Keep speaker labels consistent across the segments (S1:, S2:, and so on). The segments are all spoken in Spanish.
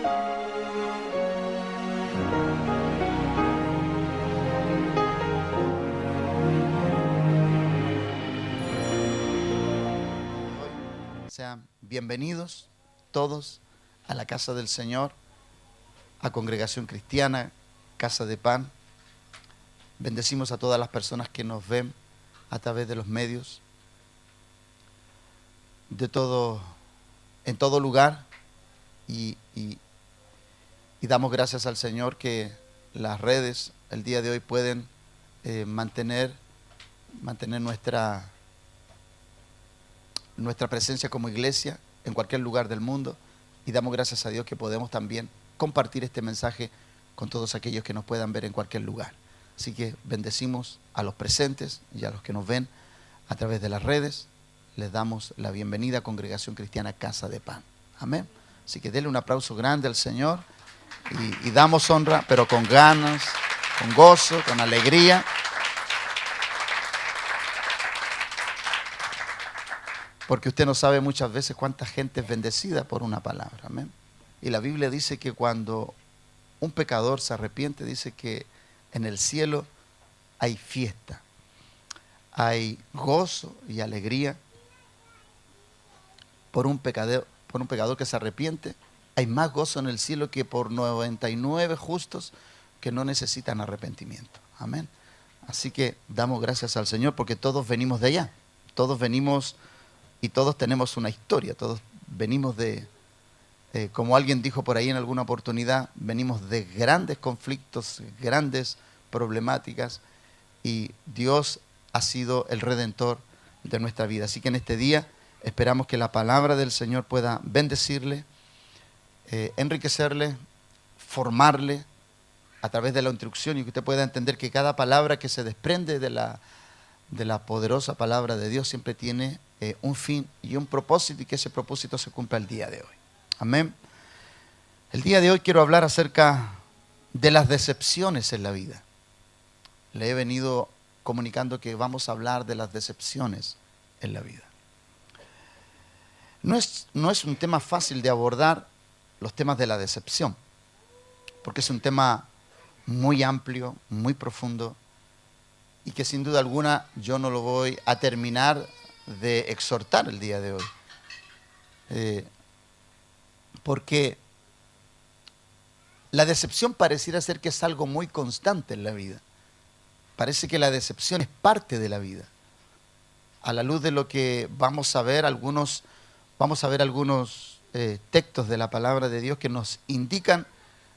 S1: Sean bienvenidos todos a la casa del Señor, a Congregación Cristiana, Casa de Pan. Bendecimos a todas las personas que nos ven a través de los medios, en todo lugar, y damos gracias al Señor que las redes el día de hoy pueden mantener nuestra presencia como iglesia en cualquier lugar del mundo, y damos gracias a Dios que podemos también compartir este mensaje con todos aquellos que nos puedan ver en cualquier lugar. Así que bendecimos a los presentes y a los que nos ven a través de las redes. Les damos la bienvenida a Congregación Cristiana Casa de Pan. Amén. Así que denle un aplauso grande al Señor y damos honra, pero con ganas, con gozo, con alegría. Porque usted no sabe muchas veces cuánta gente es bendecida por una palabra. Amén. Y la Biblia dice que cuando un pecador se arrepiente, dice que en el cielo hay fiesta, hay gozo y alegría por un pecador que se arrepiente. Hay más gozo en el cielo que por 99 justos que no necesitan arrepentimiento. Amén. Así que damos gracias al Señor porque todos venimos de allá. Todos venimos y todos tenemos una historia. Todos venimos como alguien dijo por ahí en alguna oportunidad, venimos de grandes conflictos, grandes problemáticas, y Dios ha sido el redentor de nuestra vida. Así que en este día esperamos que la palabra del Señor pueda bendecirle, enriquecerle, formarle a través de la instrucción, y que usted pueda entender que cada palabra que se desprende de la poderosa palabra de Dios siempre tiene un fin y un propósito, y que ese propósito se cumpla el día de hoy. Amén. El día de hoy quiero hablar acerca de las decepciones en la vida. Le he venido comunicando que vamos a hablar de las decepciones en la vida. No es un tema fácil de abordar, los temas de la decepción, porque es un tema muy amplio, muy profundo, y que sin duda alguna yo no lo voy a terminar de exhortar el día de hoy. Porque la decepción pareciera ser que es algo muy constante en la vida. Parece que la decepción es parte de la vida. A la luz de lo que vamos a ver algunos textos de la palabra de Dios que nos indican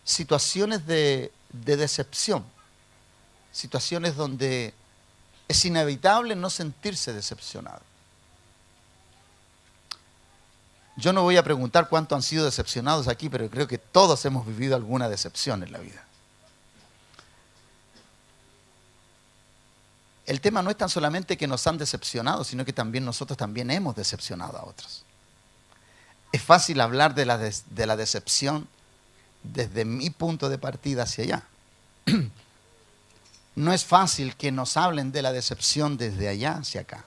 S1: situaciones de decepción, situaciones donde es inevitable no sentirse decepcionado. Yo no voy a preguntar cuántos han sido decepcionados aquí, pero creo que todos hemos vivido alguna decepción en la vida. El tema no es tan solamente que nos han decepcionado, sino que también nosotros también hemos decepcionado a otros. Es fácil hablar de la decepción desde mi punto de partida hacia allá. No es fácil que nos hablen de la decepción desde allá hacia acá.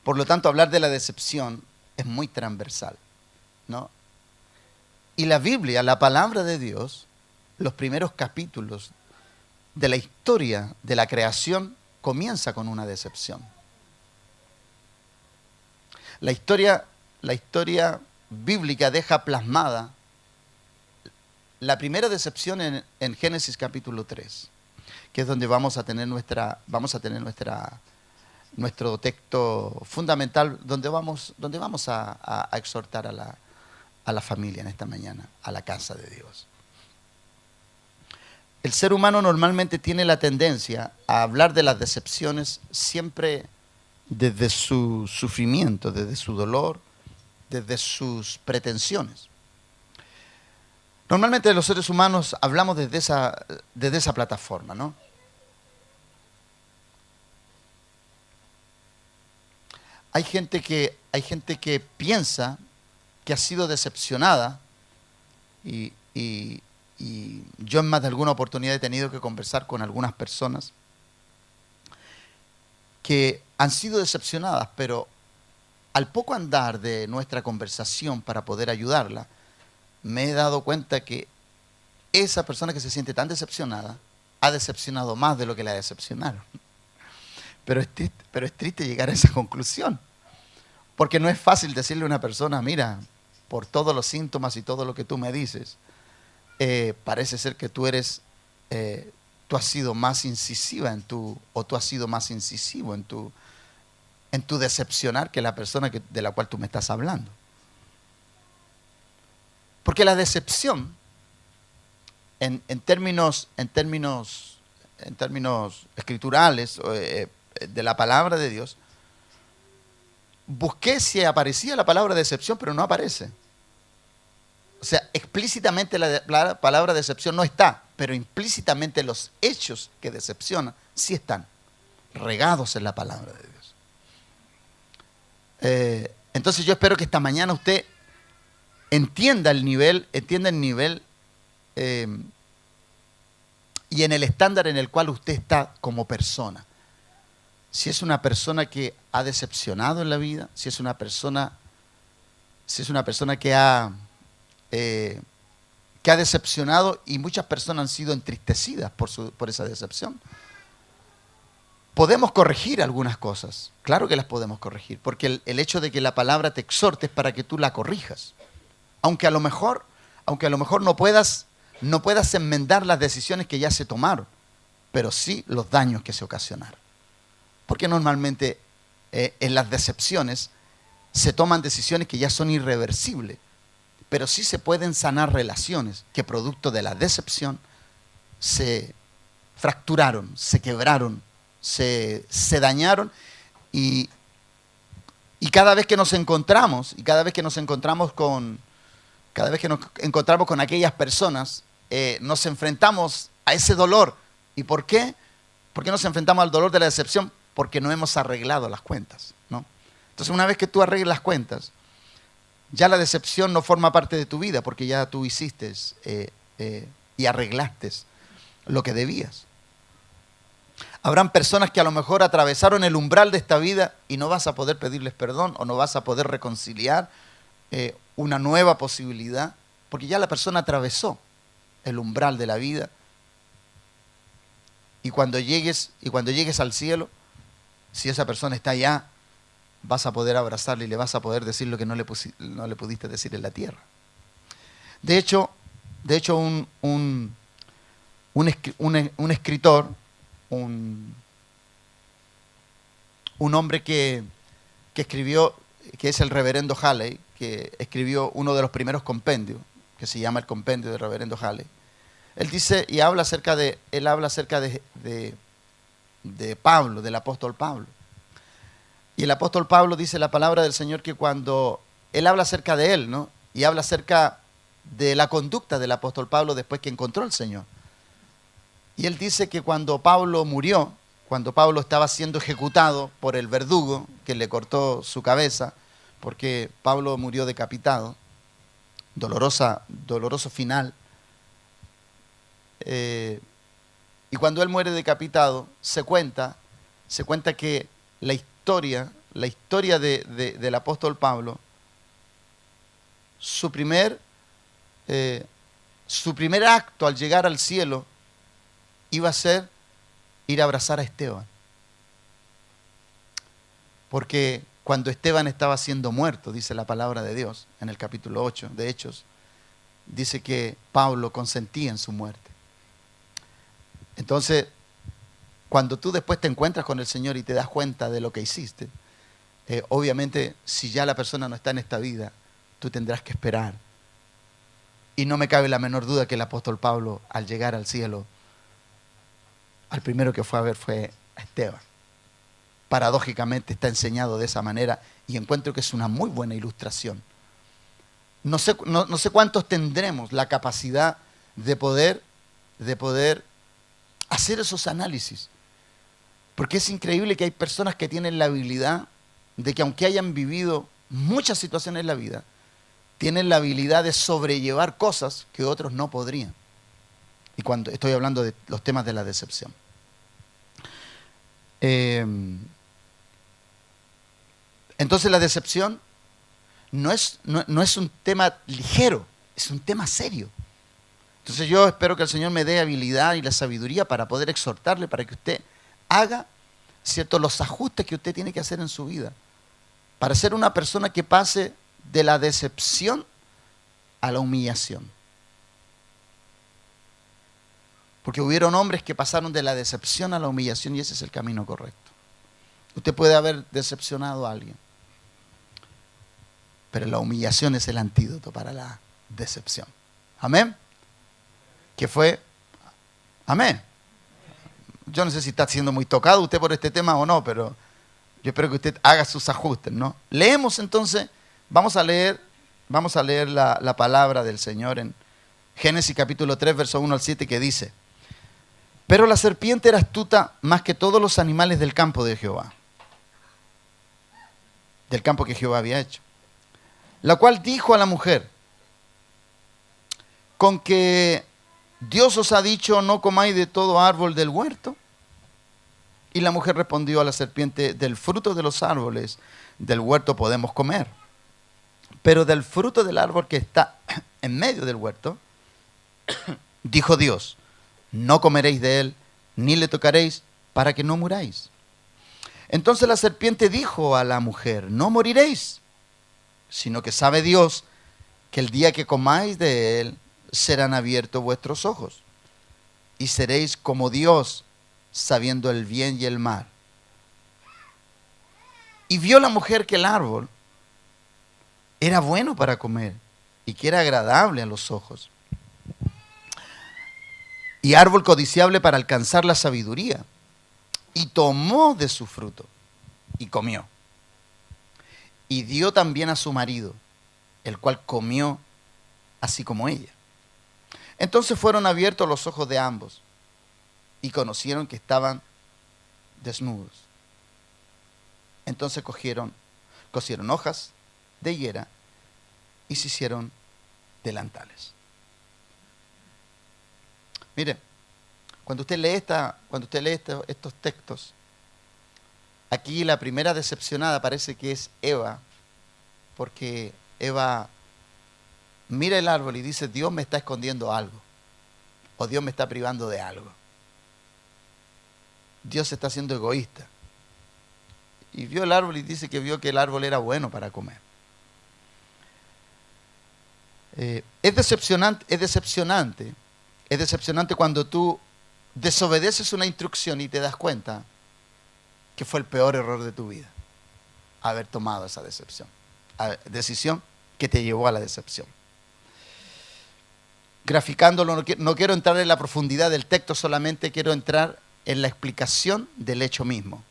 S1: Por lo tanto, hablar de la decepción es muy transversal, ¿no? Y la Biblia, la palabra de Dios, los primeros capítulos de la historia de la creación comienza con una decepción. La historia bíblica deja plasmada la primera decepción en Génesis capítulo 3, que es donde vamos a tener nuestro texto fundamental, donde vamos a exhortar a la familia en esta mañana, a la casa de Dios. El ser humano normalmente tiene la tendencia a hablar de las decepciones siempre desde su sufrimiento, desde su dolor, desde sus pretensiones. Normalmente los seres humanos hablamos desde esa plataforma, ¿no? Hay gente que piensa que ha sido decepcionada, y yo en más de alguna oportunidad he tenido que conversar con algunas personas que han sido decepcionadas, pero al poco andar de nuestra conversación para poder ayudarla, me he dado cuenta que esa persona que se siente tan decepcionada ha decepcionado más de lo que la decepcionaron. Pero es triste llegar a esa conclusión, porque no es fácil decirle a una persona, mira, por todos los síntomas y todo lo que tú me dices, parece ser que tú has sido más incisiva o tú has sido más incisivo en tu decepcionar que la persona de la cual tú me estás hablando. Porque la decepción, en términos escriturales de la palabra de Dios, busqué si aparecía la palabra decepción, pero no aparece. O sea, explícitamente la palabra decepción no está, pero implícitamente los hechos que decepcionan sí están regados en la palabra de Dios. Entonces yo espero que esta mañana usted entienda el nivel y en el estándar en el cual usted está como persona. Si es una persona que ha decepcionado en la vida, si es una persona que ha decepcionado, y muchas personas han sido entristecidas por esa decepción. Podemos corregir algunas cosas, claro que las podemos corregir, porque el hecho de que la palabra te exhorte es para que tú la corrijas. Aunque a lo mejor no puedas enmendar las decisiones que ya se tomaron, pero sí los daños que se ocasionaron. Porque normalmente en las decepciones se toman decisiones que ya son irreversibles, pero sí se pueden sanar relaciones que producto de la decepción se fracturaron, se quebraron, se dañaron, y cada vez que nos encontramos, con aquellas personas, nos enfrentamos a ese dolor. ¿Y por qué? ¿Por qué nos enfrentamos al dolor de la decepción? Porque no hemos arreglado las cuentas, ¿no? Entonces, una vez que tú arreglas las cuentas, ya la decepción no forma parte de tu vida, porque ya tú hiciste y arreglaste lo que debías. Habrán personas que a lo mejor atravesaron el umbral de esta vida y no vas a poder pedirles perdón o no vas a poder reconciliar una nueva posibilidad, porque ya la persona atravesó el umbral de la vida. Y cuando llegues al cielo, si esa persona está allá, vas a poder abrazarle y le vas a poder decir lo que no le pudiste decir en la tierra. De hecho un escritor, un hombre que escribió, que es el reverendo Halley, que escribió uno de los primeros compendios, que se llama el compendio del reverendo Halley. Él dice y habla acerca de Pablo, del apóstol Pablo. Y el apóstol Pablo dice la palabra del Señor que cuando él habla acerca de él, ¿no? Y habla acerca de la conducta del apóstol Pablo después que encontró al Señor. Y él dice que cuando Pablo murió, cuando Pablo estaba siendo ejecutado por el verdugo que le cortó su cabeza, porque Pablo murió decapitado, doloroso final. Y cuando él muere decapitado, se cuenta que la historia del apóstol Pablo, su primer acto al llegar al cielo iba a ser ir a abrazar a Esteban. Porque cuando Esteban estaba siendo muerto, dice la palabra de Dios en el capítulo 8 de Hechos, dice que Pablo consentía en su muerte. Entonces, cuando tú después te encuentras con el Señor y te das cuenta de lo que hiciste, obviamente, si ya la persona no está en esta vida, tú tendrás que esperar. Y no me cabe la menor duda que el apóstol Pablo, al llegar al cielo, al primero que fue a ver fue a Esteban. Paradójicamente está enseñado de esa manera y encuentro que es una muy buena ilustración. No sé cuántos tendremos la capacidad de poder hacer esos análisis. Porque es increíble que hay personas que tienen la habilidad de que, aunque hayan vivido muchas situaciones en la vida, tienen la habilidad de sobrellevar cosas que otros no podrían. Y cuando estoy hablando de los temas de la decepción. Entonces la decepción no es un tema ligero, Es un tema serio. Entonces yo espero que el Señor me dé habilidad y la sabiduría para poder exhortarle, para que usted haga, ¿cierto?, los ajustes que usted tiene que hacer en su vida, para ser una persona que pase de la decepción a la humillación. Porque hubieron hombres que pasaron de la decepción a la humillación y ese es el camino correcto. Usted puede haber decepcionado a alguien, pero la humillación es el antídoto para la decepción. Amén. ¿Qué fue? Amén. Yo no sé si está siendo muy tocado usted por este tema o no, pero yo espero que usted haga sus ajustes, ¿no? Leemos entonces, vamos a leer la palabra del Señor en Génesis capítulo 3, verso 1 al 7, que dice: pero la serpiente era astuta más que todos los animales del campo de Jehová, del campo que Jehová había hecho, la cual dijo a la mujer: con que Dios os ha dicho, no comáis de todo árbol del huerto. Y la mujer respondió a la serpiente: del fruto de los árboles del huerto podemos comer, pero del fruto del árbol que está en medio del huerto, dijo Dios, no comeréis de él, ni le tocaréis, para que no muráis. Entonces la serpiente dijo a la mujer: no moriréis, sino que sabe Dios que el día que comáis de él, serán abiertos vuestros ojos, y seréis como Dios, sabiendo el bien y el mal. Y vio la mujer que el árbol era bueno para comer, y que era agradable a los ojos, y árbol codiciable para alcanzar la sabiduría. Y tomó de su fruto, y comió. Y dio también a su marido, el cual comió así como ella. Entonces fueron abiertos los ojos de ambos, y conocieron que estaban desnudos. Entonces cosieron hojas de higuera y se hicieron delantales. Mire, cuando usted lee estos textos, aquí la primera decepcionada parece que es Eva, porque Eva mira el árbol y dice: Dios me está escondiendo algo, o Dios me está privando de algo. Dios está siendo egoísta. Y vio el árbol y dice que vio que el árbol era bueno para comer. Es decepcionante cuando tú desobedeces una instrucción y te das cuenta que fue el peor error de tu vida, haber tomado esa decisión que te llevó a la decepción. Graficándolo, no quiero entrar en la profundidad del texto, solamente quiero entrar en la explicación del hecho mismo.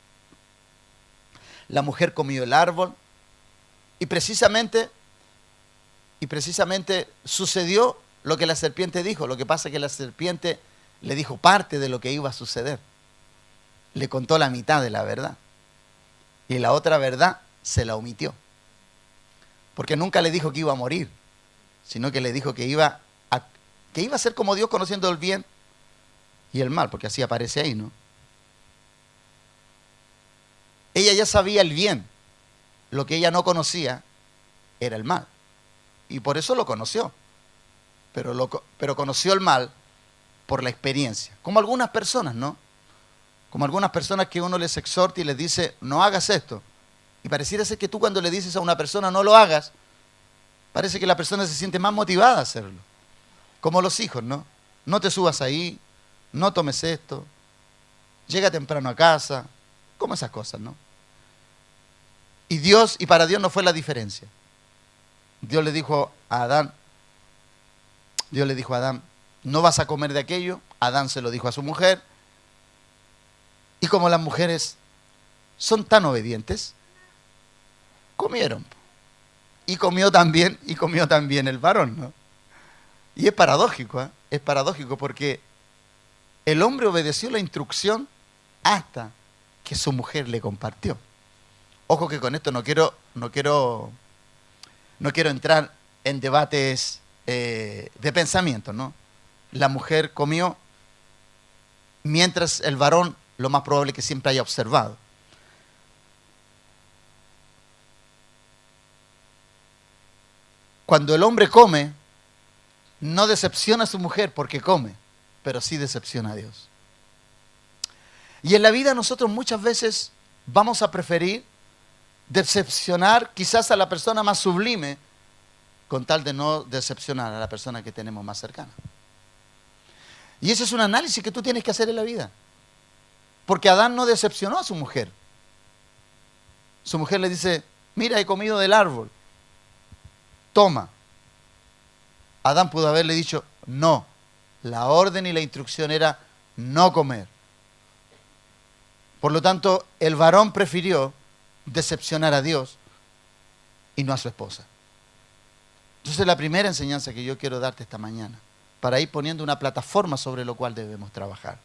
S1: La mujer comió el árbol y precisamente sucedió lo que la serpiente dijo. Lo que pasa es que la serpiente le dijo parte de lo que iba a suceder. Le contó la mitad de la verdad. Y la otra verdad se la omitió. Porque nunca le dijo que iba a morir, sino que le dijo que iba a ser como Dios, conociendo el bien y el mal, porque así aparece ahí, ¿no? Ella ya sabía el bien. Lo que ella no conocía era el mal. Y por eso lo conoció. Pero conoció el mal por la experiencia. Como algunas personas, ¿no? Como algunas personas que uno les exhorta y les dice: no hagas esto. Y pareciera ser que tú, cuando le dices a una persona no lo hagas, parece que la persona se siente más motivada a hacerlo. Como los hijos, ¿no? No te subas ahí, no tomes esto, llega temprano a casa, como esas cosas, ¿no? Y para Dios no fue la diferencia. Dios le dijo a Adán, no vas a comer de aquello. Adán se lo dijo a su mujer. Y como las mujeres son tan obedientes, comieron. Y comió también el varón, ¿no? Y es paradójico, ¿eh? Es paradójico porque el hombre obedeció la instrucción hasta que su mujer le compartió. Ojo que con esto no quiero entrar en debates de pensamiento, ¿no? La mujer comió mientras el varón, lo más probable es que siempre haya observado. Cuando el hombre come, no decepciona a su mujer porque come, pero sí decepciona a Dios. Y en la vida nosotros muchas veces vamos a preferir decepcionar quizás a la persona más sublime con tal de no decepcionar a la persona que tenemos más cercana. Y ese es un análisis que tú tienes que hacer en la vida. Porque Adán no decepcionó a su mujer. Su mujer le dice, mira, he comido del árbol, toma. Adán pudo haberle dicho, no. La orden y la instrucción era no comer. Por lo tanto, el varón prefirió decepcionar a Dios y no a su esposa. Entonces, la primera enseñanza que yo quiero darte esta mañana, para ir poniendo una plataforma sobre lo cual debemos trabajar.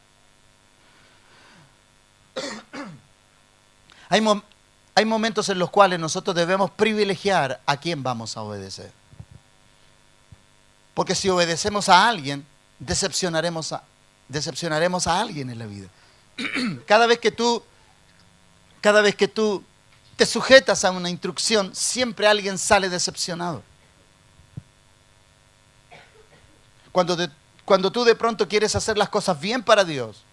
S1: Hay momentos en los cuales nosotros debemos privilegiar a quién vamos a obedecer. Porque si obedecemos a alguien, decepcionaremos a alguien en la vida. Cada vez que tú te sujetas a una instrucción, siempre alguien sale decepcionado. Cuando tú de pronto quieres hacer las cosas bien para Dios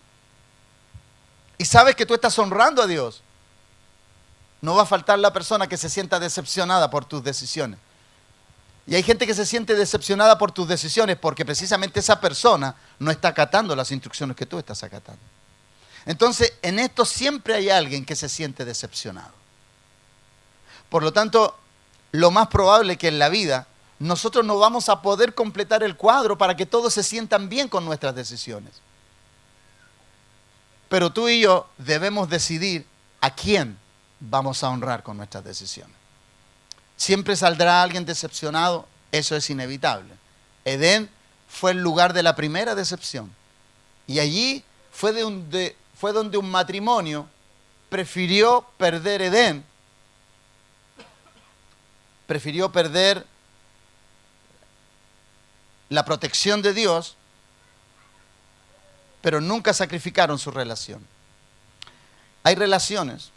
S1: y sabes que tú estás honrando a Dios, no va a faltar la persona que se sienta decepcionada por tus decisiones. Y hay gente que se siente decepcionada por tus decisiones porque precisamente esa persona no está acatando las instrucciones que tú estás acatando. Entonces, en esto siempre hay alguien que se siente decepcionado. Por lo tanto, lo más probable es que en la vida nosotros no vamos a poder completar el cuadro para que todos se sientan bien con nuestras decisiones. Pero tú y yo debemos decidir a quién vamos a honrar con nuestras decisiones. Siempre saldrá alguien decepcionado, eso es inevitable. Edén fue el lugar de la primera decepción. Y allí fue donde un matrimonio prefirió perder Edén, prefirió perder la protección de Dios, pero nunca sacrificaron su relación. Hay relaciones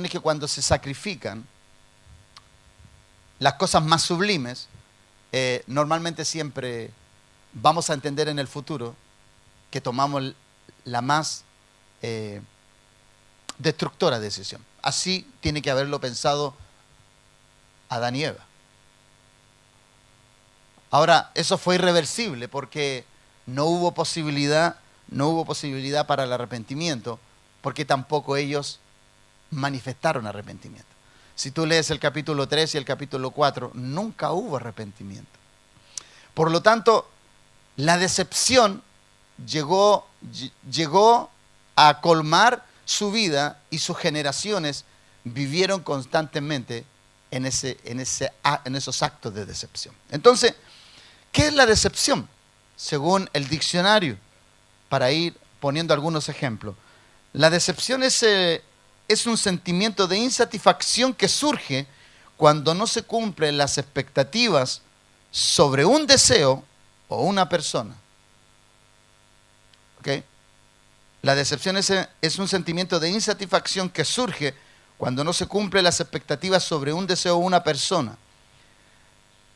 S1: que cuando se sacrifican, las cosas más sublimes, normalmente siempre vamos a entender en el futuro que tomamos la más destructora decisión. Así tiene que haberlo pensado Adán y Eva. Ahora, eso fue irreversible porque no hubo posibilidad para el arrepentimiento, porque tampoco ellos manifestaron arrepentimiento. Si tú lees el capítulo 3 y el capítulo 4, nunca hubo arrepentimiento. Por lo tanto, la decepción llegó a colmar su vida y sus generaciones vivieron constantemente en esos actos de decepción. Entonces, ¿qué es la decepción? Según el diccionario, para ir poniendo algunos ejemplos. La decepción es un sentimiento de insatisfacción que surge cuando no se cumplen las expectativas sobre un deseo o una persona. ¿Ok? La decepción es un sentimiento de insatisfacción que surge cuando no se cumplen las expectativas sobre un deseo o una persona.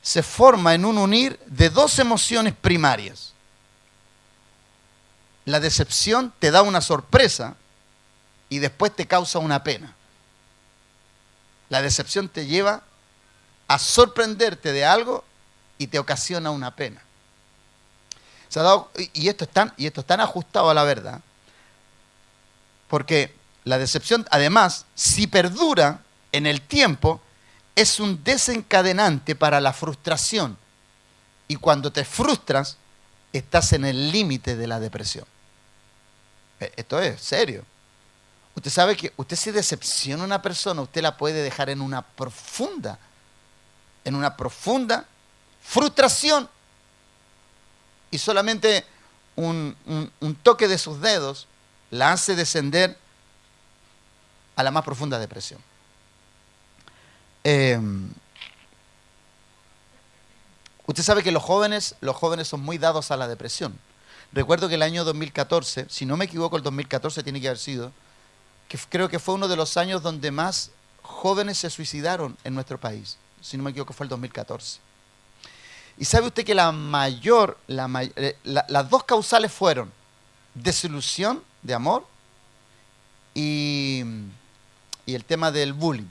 S1: Se forma en un unir de dos emociones primarias. La decepción te da una sorpresa y después te causa una pena. La decepción te lleva a sorprenderte de algo y te ocasiona una pena. Y esto es tan ajustado a la verdad, porque la decepción, además, si perdura en el tiempo, es un desencadenante para la frustración. Y cuando te frustras, estás en el límite de la depresión. Esto es serio. Usted sabe que usted si decepciona a una persona, usted la puede dejar en una profunda frustración. Y solamente un toque de sus dedos la hace descender a la más profunda depresión. Usted sabe que los jóvenes son muy dados a la depresión. Recuerdo que el año 2014, si no me equivoco, el 2014 tiene que haber sido, que creo que fue uno de los años donde más jóvenes se suicidaron en nuestro país. Si no me equivoco, fue el 2014. Y sabe usted que las dos causales fueron desilusión de amor y el tema del bullying.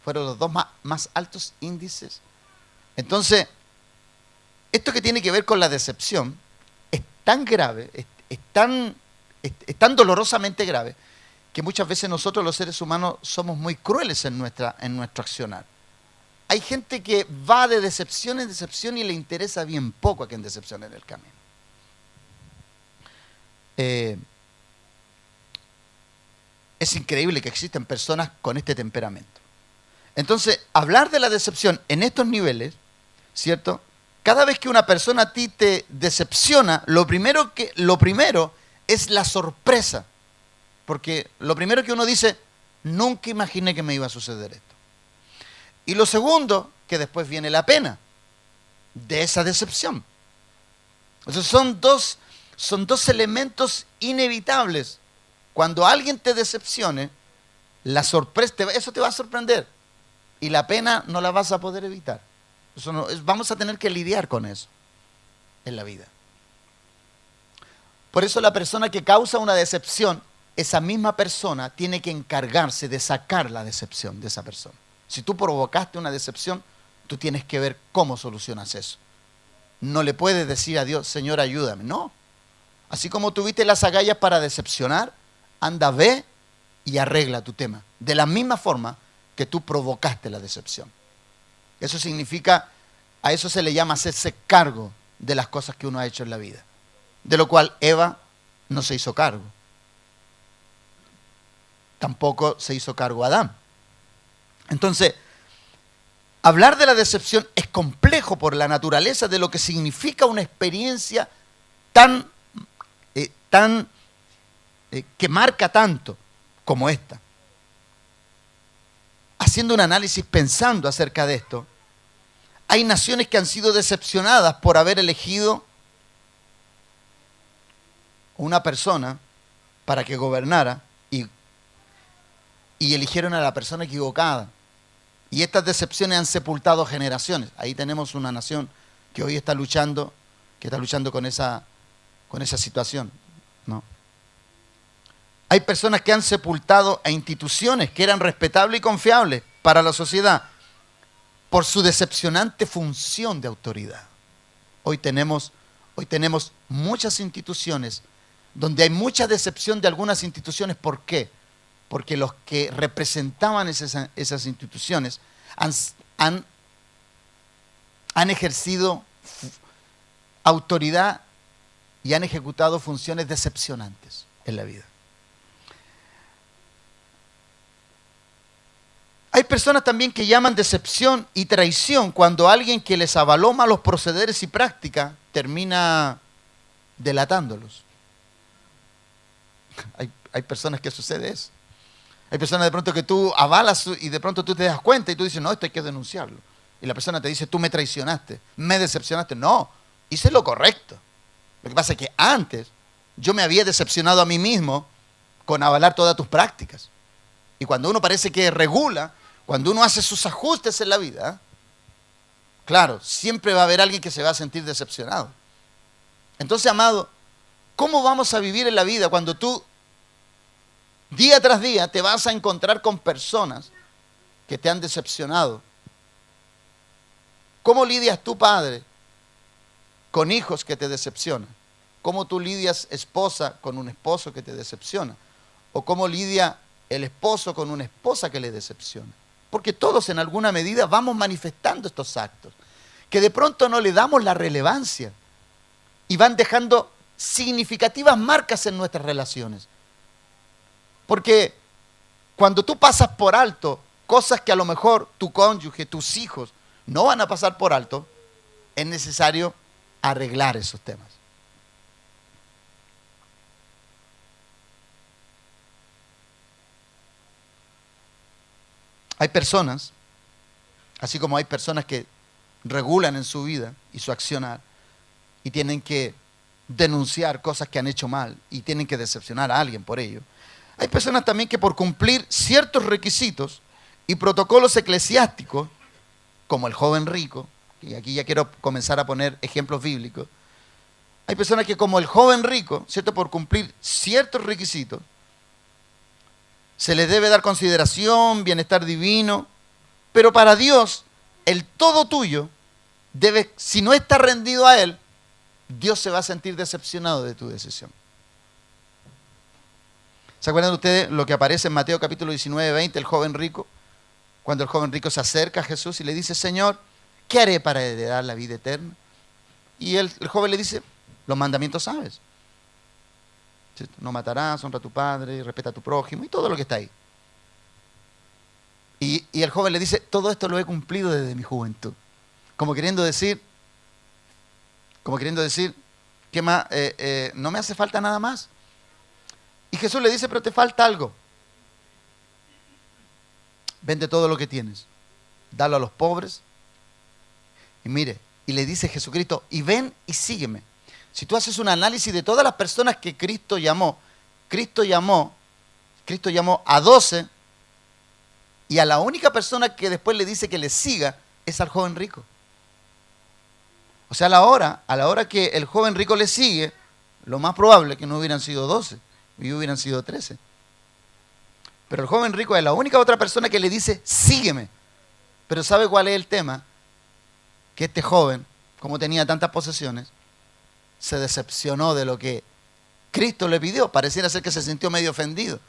S1: Fueron los dos más altos índices. Entonces, esto que tiene que ver con la decepción es tan grave, es tan dolorosamente grave, que muchas veces nosotros los seres humanos somos muy crueles en nuestro accionar. Hay gente que va de decepción en decepción y le interesa bien poco a quien decepciona en el camino. Es increíble que existen personas con este temperamento. Entonces, hablar de la decepción en estos niveles, ¿cierto? Cada vez que una persona a ti te decepciona, lo primero es la sorpresa. Porque lo primero que uno dice, nunca imaginé que me iba a suceder esto. Y lo segundo, que después viene la pena de esa decepción. Entonces son dos elementos inevitables. Cuando alguien te decepcione, la sorpresa, eso te va a sorprender. Y la pena no la vas a poder evitar. Vamos a tener que lidiar con eso en la vida. Por eso la persona que causa una decepción, esa misma persona tiene que encargarse de sacar la decepción de esa persona. Si tú provocaste una decepción, tú tienes que ver cómo solucionas eso. No le puedes decir a Dios, Señor, ayúdame. No. Así como tuviste las agallas para decepcionar, anda, ve y arregla tu tema. De la misma forma que tú provocaste la decepción. Eso significa, a eso se le llama hacerse cargo de las cosas que uno ha hecho en la vida. De lo cual Eva no se hizo cargo. Tampoco se hizo cargo Adán. Entonces, hablar de la decepción es complejo por la naturaleza de lo que significa una experiencia que marca tanto como esta. Haciendo un análisis pensando acerca de esto, hay naciones que han sido decepcionadas por haber elegido una persona para que gobernara y eligieron a la persona equivocada. Y estas decepciones han sepultado generaciones. Ahí tenemos una nación que hoy está luchando con esa situación, ¿no? Hay personas que han sepultado a instituciones que eran respetables y confiables para la sociedad por su decepcionante función de autoridad. Hoy tenemos muchas instituciones donde hay mucha decepción de algunas instituciones. ¿Por qué? Porque los que representaban esas instituciones han ejercido autoridad y han ejecutado funciones decepcionantes en la vida. Hay personas también que llaman decepción y traición cuando alguien que les avaló malos procederes y prácticas termina delatándolos. Hay personas que sucede eso. Hay personas de pronto que tú avalas y de pronto tú te das cuenta y tú dices, no, esto hay que denunciarlo. Y la persona te dice, tú me traicionaste, me decepcionaste. No, hice lo correcto. Lo que pasa es que antes yo me había decepcionado a mí mismo con avalar todas tus prácticas. Y cuando uno parece que regula, cuando uno hace sus ajustes en la vida, claro, siempre va a haber alguien que se va a sentir decepcionado. Entonces, amado, ¿cómo vamos a vivir en la vida cuando tú día tras día te vas a encontrar con personas que te han decepcionado? ¿Cómo lidias tú, padre, con hijos que te decepcionan? ¿Cómo tú lidias, esposa, con un esposo que te decepciona? ¿O cómo lidia el esposo con una esposa que le decepciona? Porque todos en alguna medida vamos manifestando estos actos, que de pronto no le damos la relevancia y van dejando significativas marcas en nuestras relaciones. Porque cuando tú pasas por alto cosas que a lo mejor tu cónyuge, tus hijos no van a pasar por alto, es necesario arreglar esos temas. Hay personas, así como hay personas que regulan en su vida y su accionar y tienen que denunciar cosas que han hecho mal y tienen que decepcionar a alguien por ello. Hay personas también que por cumplir ciertos requisitos y protocolos eclesiásticos, como el joven rico, y aquí ya quiero comenzar a poner ejemplos bíblicos, hay personas que como el joven rico, ¿cierto? Por cumplir ciertos requisitos, se les debe dar consideración, bienestar divino, pero para Dios, el todo tuyo debe, si no está rendido a Él, Dios se va a sentir decepcionado de tu decisión. ¿Se acuerdan ustedes lo que aparece en Mateo capítulo 19, 20, el joven rico? Cuando el joven rico se acerca a Jesús y le dice, Señor, ¿qué haré para heredar la vida eterna? Y el joven le dice, los mandamientos sabes. No matarás, honra a tu padre, respeta a tu prójimo y todo lo que está ahí. Y el joven le dice, todo esto lo he cumplido desde mi juventud. Como queriendo decir, ¿qué más? No me hace falta nada más. Y Jesús le dice, pero te falta algo. Vende todo lo que tienes, dalo a los pobres. Y mire, y le dice Jesucristo, y ven y sígueme. Si tú haces un análisis de todas las personas que Cristo llamó a 12, y a la única persona que después le dice que le siga es al joven rico. O sea, a la hora que el joven rico le sigue, lo más probable es que no hubieran sido 12, y hubieran sido 13. Pero el joven rico es la única otra persona que le dice, sígueme. Pero ¿sabe cuál es el tema? Que este joven, como tenía tantas posesiones, se decepcionó de lo que Cristo le pidió. Pareciera ser que se sintió medio ofendido.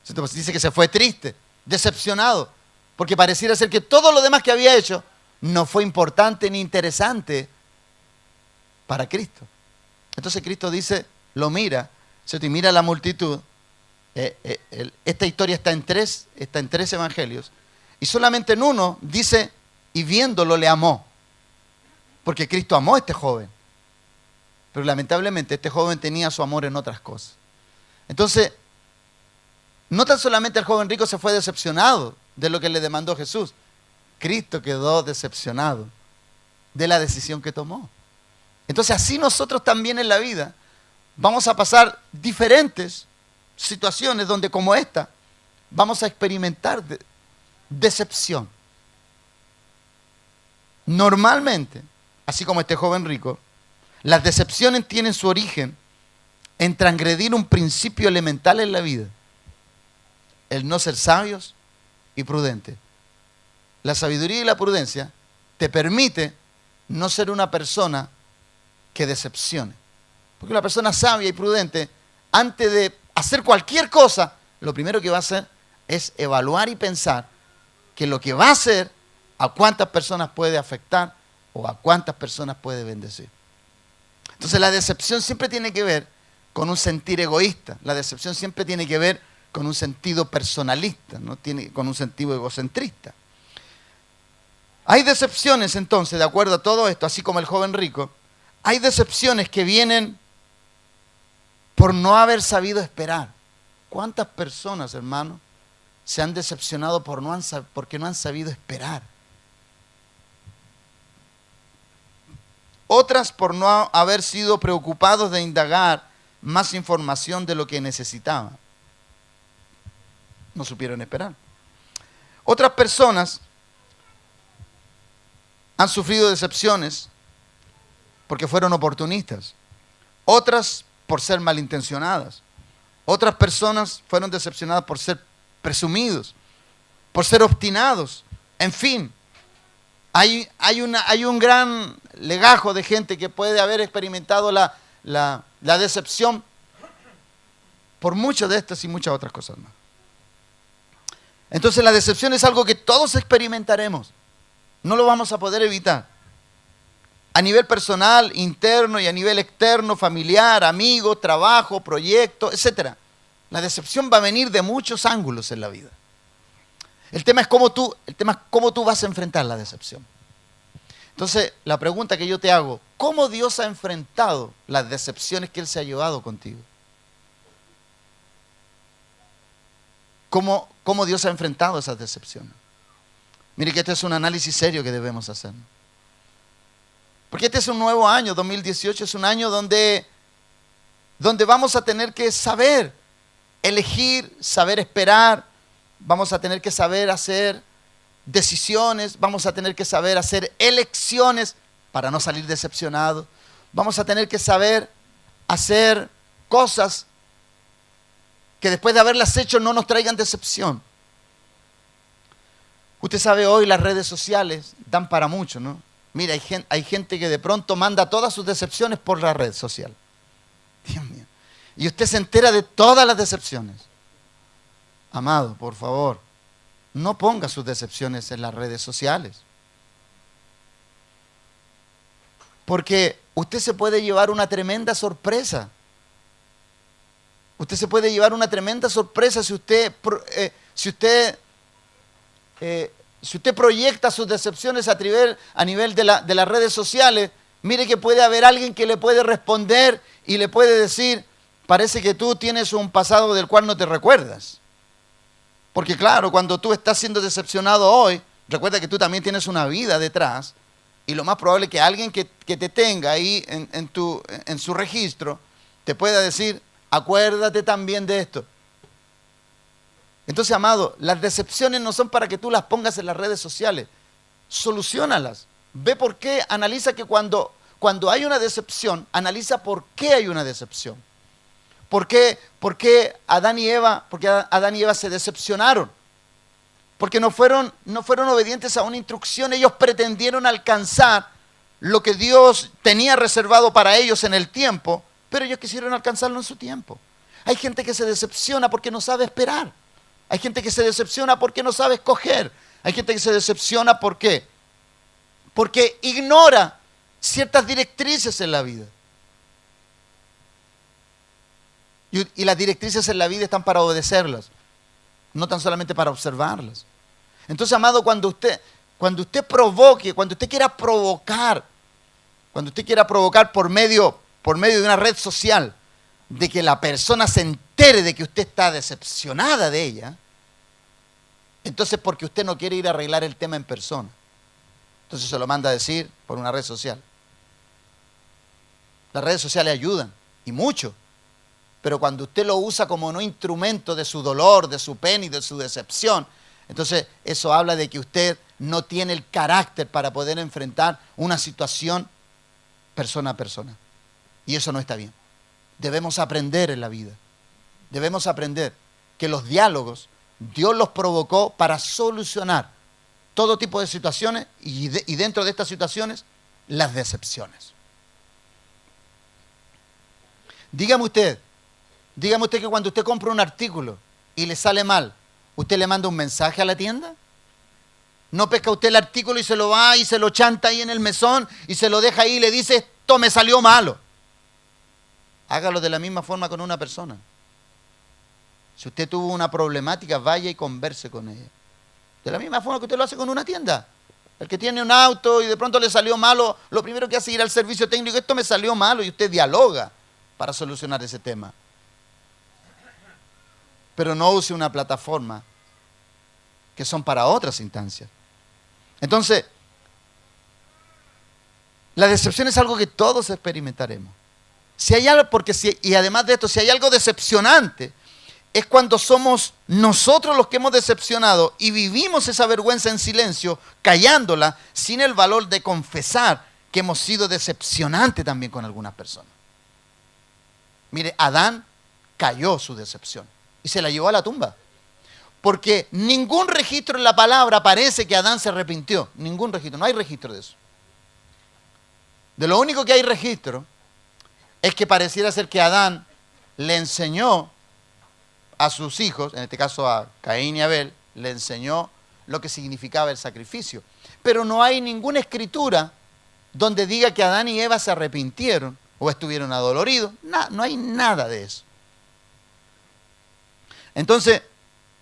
S1: Dice que se fue triste, decepcionado, porque pareciera ser que todo lo demás que había hecho no fue importante ni interesante para Cristo. Entonces Cristo dice, lo mira, ¿cierto? Y mira la multitud. Esta historia está en tres evangelios, y solamente en uno dice, y viéndolo le amó, porque Cristo amó a este joven. Pero lamentablemente este joven tenía su amor en otras cosas. Entonces, no tan solamente el joven rico se fue decepcionado de lo que le demandó Jesús, Cristo quedó decepcionado de la decisión que tomó. Entonces, así nosotros también en la vida vamos a pasar diferentes situaciones donde, como esta, vamos a experimentar decepción. Normalmente, así como este joven rico, las decepciones tienen su origen en transgredir un principio elemental en la vida: el no ser sabios y prudentes. La sabiduría y la prudencia te permite no ser una persona que decepcione. Porque la persona sabia y prudente, antes de hacer cualquier cosa, lo primero que va a hacer es evaluar y pensar que lo que va a hacer, a cuántas personas puede afectar o a cuántas personas puede bendecir. Entonces la decepción siempre tiene que ver con un sentir egoísta. La decepción siempre tiene que ver con un sentido personalista, ¿no? Con un sentido egocentrista. Hay decepciones entonces, de acuerdo a todo esto, así como el joven rico, hay decepciones que vienen por no haber sabido esperar. ¿Cuántas personas, hermanos, se han decepcionado porque no han sabido esperar? Otras por no haber sido preocupados de indagar más información de lo que necesitaban. No supieron esperar. Otras personas han sufrido decepciones porque fueron oportunistas. Otras por ser malintencionadas. Otras personas fueron decepcionadas por ser presumidos, por ser obstinados. En fin, hay un gran legajo de gente que puede haber experimentado la decepción por muchas de estas y muchas otras cosas más. Entonces la decepción es algo que todos experimentaremos. No lo vamos a poder evitar. A nivel personal, interno, y a nivel externo, familiar, amigo, trabajo, proyecto, etc. La decepción va a venir de muchos ángulos en la vida. El tema es cómo tú vas a enfrentar la decepción. Entonces, la pregunta que yo te hago, ¿cómo Dios ha enfrentado las decepciones que Él se ha llevado contigo? ¿Cómo Dios ha enfrentado esas decepciones? Mire que este es un análisis serio que debemos hacer. Porque este es un nuevo año, 2018 es un año donde vamos a tener que saber elegir, saber esperar, vamos a tener que saber hacer decisiones, vamos a tener que saber hacer elecciones para no salir decepcionados. Vamos a tener que saber hacer cosas que después de haberlas hecho no nos traigan decepción. Usted sabe, hoy las redes sociales dan para mucho, ¿no? Mira, hay gente que de pronto manda todas sus decepciones por la red social. Dios mío. Y usted se entera de todas las decepciones. Amado, por favor, no ponga sus decepciones en las redes sociales. Porque usted se puede llevar una tremenda sorpresa. Usted se puede llevar una tremenda sorpresa si usted proyecta sus decepciones a nivel de las redes sociales. Mire que puede haber alguien que le puede responder y le puede decir, parece que tú tienes un pasado del cual no te recuerdas. Porque claro, cuando tú estás siendo decepcionado hoy, recuerda que tú también tienes una vida detrás, y lo más probable es que alguien que te tenga ahí en su registro te pueda decir, acuérdate también de esto. Entonces, amado, las decepciones no son para que tú las pongas en las redes sociales. Soluciónalas. Ve por qué, analiza que cuando hay una decepción, analiza por qué hay una decepción. ¿Por qué Adán y Eva se decepcionaron? Porque no fueron obedientes a una instrucción. Ellos pretendieron alcanzar lo que Dios tenía reservado para ellos en el tiempo, pero ellos quisieron alcanzarlo en su tiempo. Hay gente que se decepciona porque no sabe esperar. Hay gente que se decepciona porque no sabe escoger. Hay gente que se decepciona ¿por qué? Porque ignora ciertas directrices en la vida. Y las directrices en la vida están para obedecerlas, no tan solamente para observarlas. Entonces, amado, cuando usted provoque, cuando usted quiera provocar por medio de una red social, de que la persona se entere de que usted está decepcionada de ella, entonces porque usted no quiere ir a arreglar el tema en persona. Entonces se lo manda a decir por una red social. Las redes sociales ayudan, y mucho. Pero cuando usted lo usa como un instrumento de su dolor, de su pena y de su decepción, entonces eso habla de que usted no tiene el carácter para poder enfrentar una situación persona a persona. Y eso no está bien. Debemos aprender en la vida. Debemos aprender que los diálogos, Dios los provocó para solucionar todo tipo de situaciones y dentro de estas situaciones, las decepciones. Dígame usted que cuando usted compra un artículo y le sale mal, ¿usted le manda un mensaje a la tienda? ¿No pesca usted el artículo y se lo va y se lo chanta ahí en el mesón y se lo deja ahí y le dice, esto me salió malo? Hágalo de la misma forma con una persona. Si usted tuvo una problemática, vaya y converse con ella. De la misma forma que usted lo hace con una tienda. El que tiene un auto y de pronto le salió malo, lo primero que hace es ir al servicio técnico, esto me salió malo, y usted dialoga para solucionar ese tema. Pero no use una plataforma que son para otras instancias. Entonces, la decepción es algo que todos experimentaremos. Y además de esto, si hay algo decepcionante, es cuando somos nosotros los que hemos decepcionado y vivimos esa vergüenza en silencio, callándola, sin el valor de confesar que hemos sido decepcionantes también con algunas personas. Mire, Adán cayó su decepción y se la llevó a la tumba. Porque ningún registro en la palabra parece que Adán se arrepintió. Ningún registro, no hay registro de eso. De lo único que hay registro es que pareciera ser que Adán le enseñó a sus hijos, en este caso a Caín y Abel, le enseñó lo que significaba el sacrificio. Pero no hay ninguna escritura donde diga que Adán y Eva se arrepintieron o estuvieron adoloridos. No hay nada de eso. Entonces,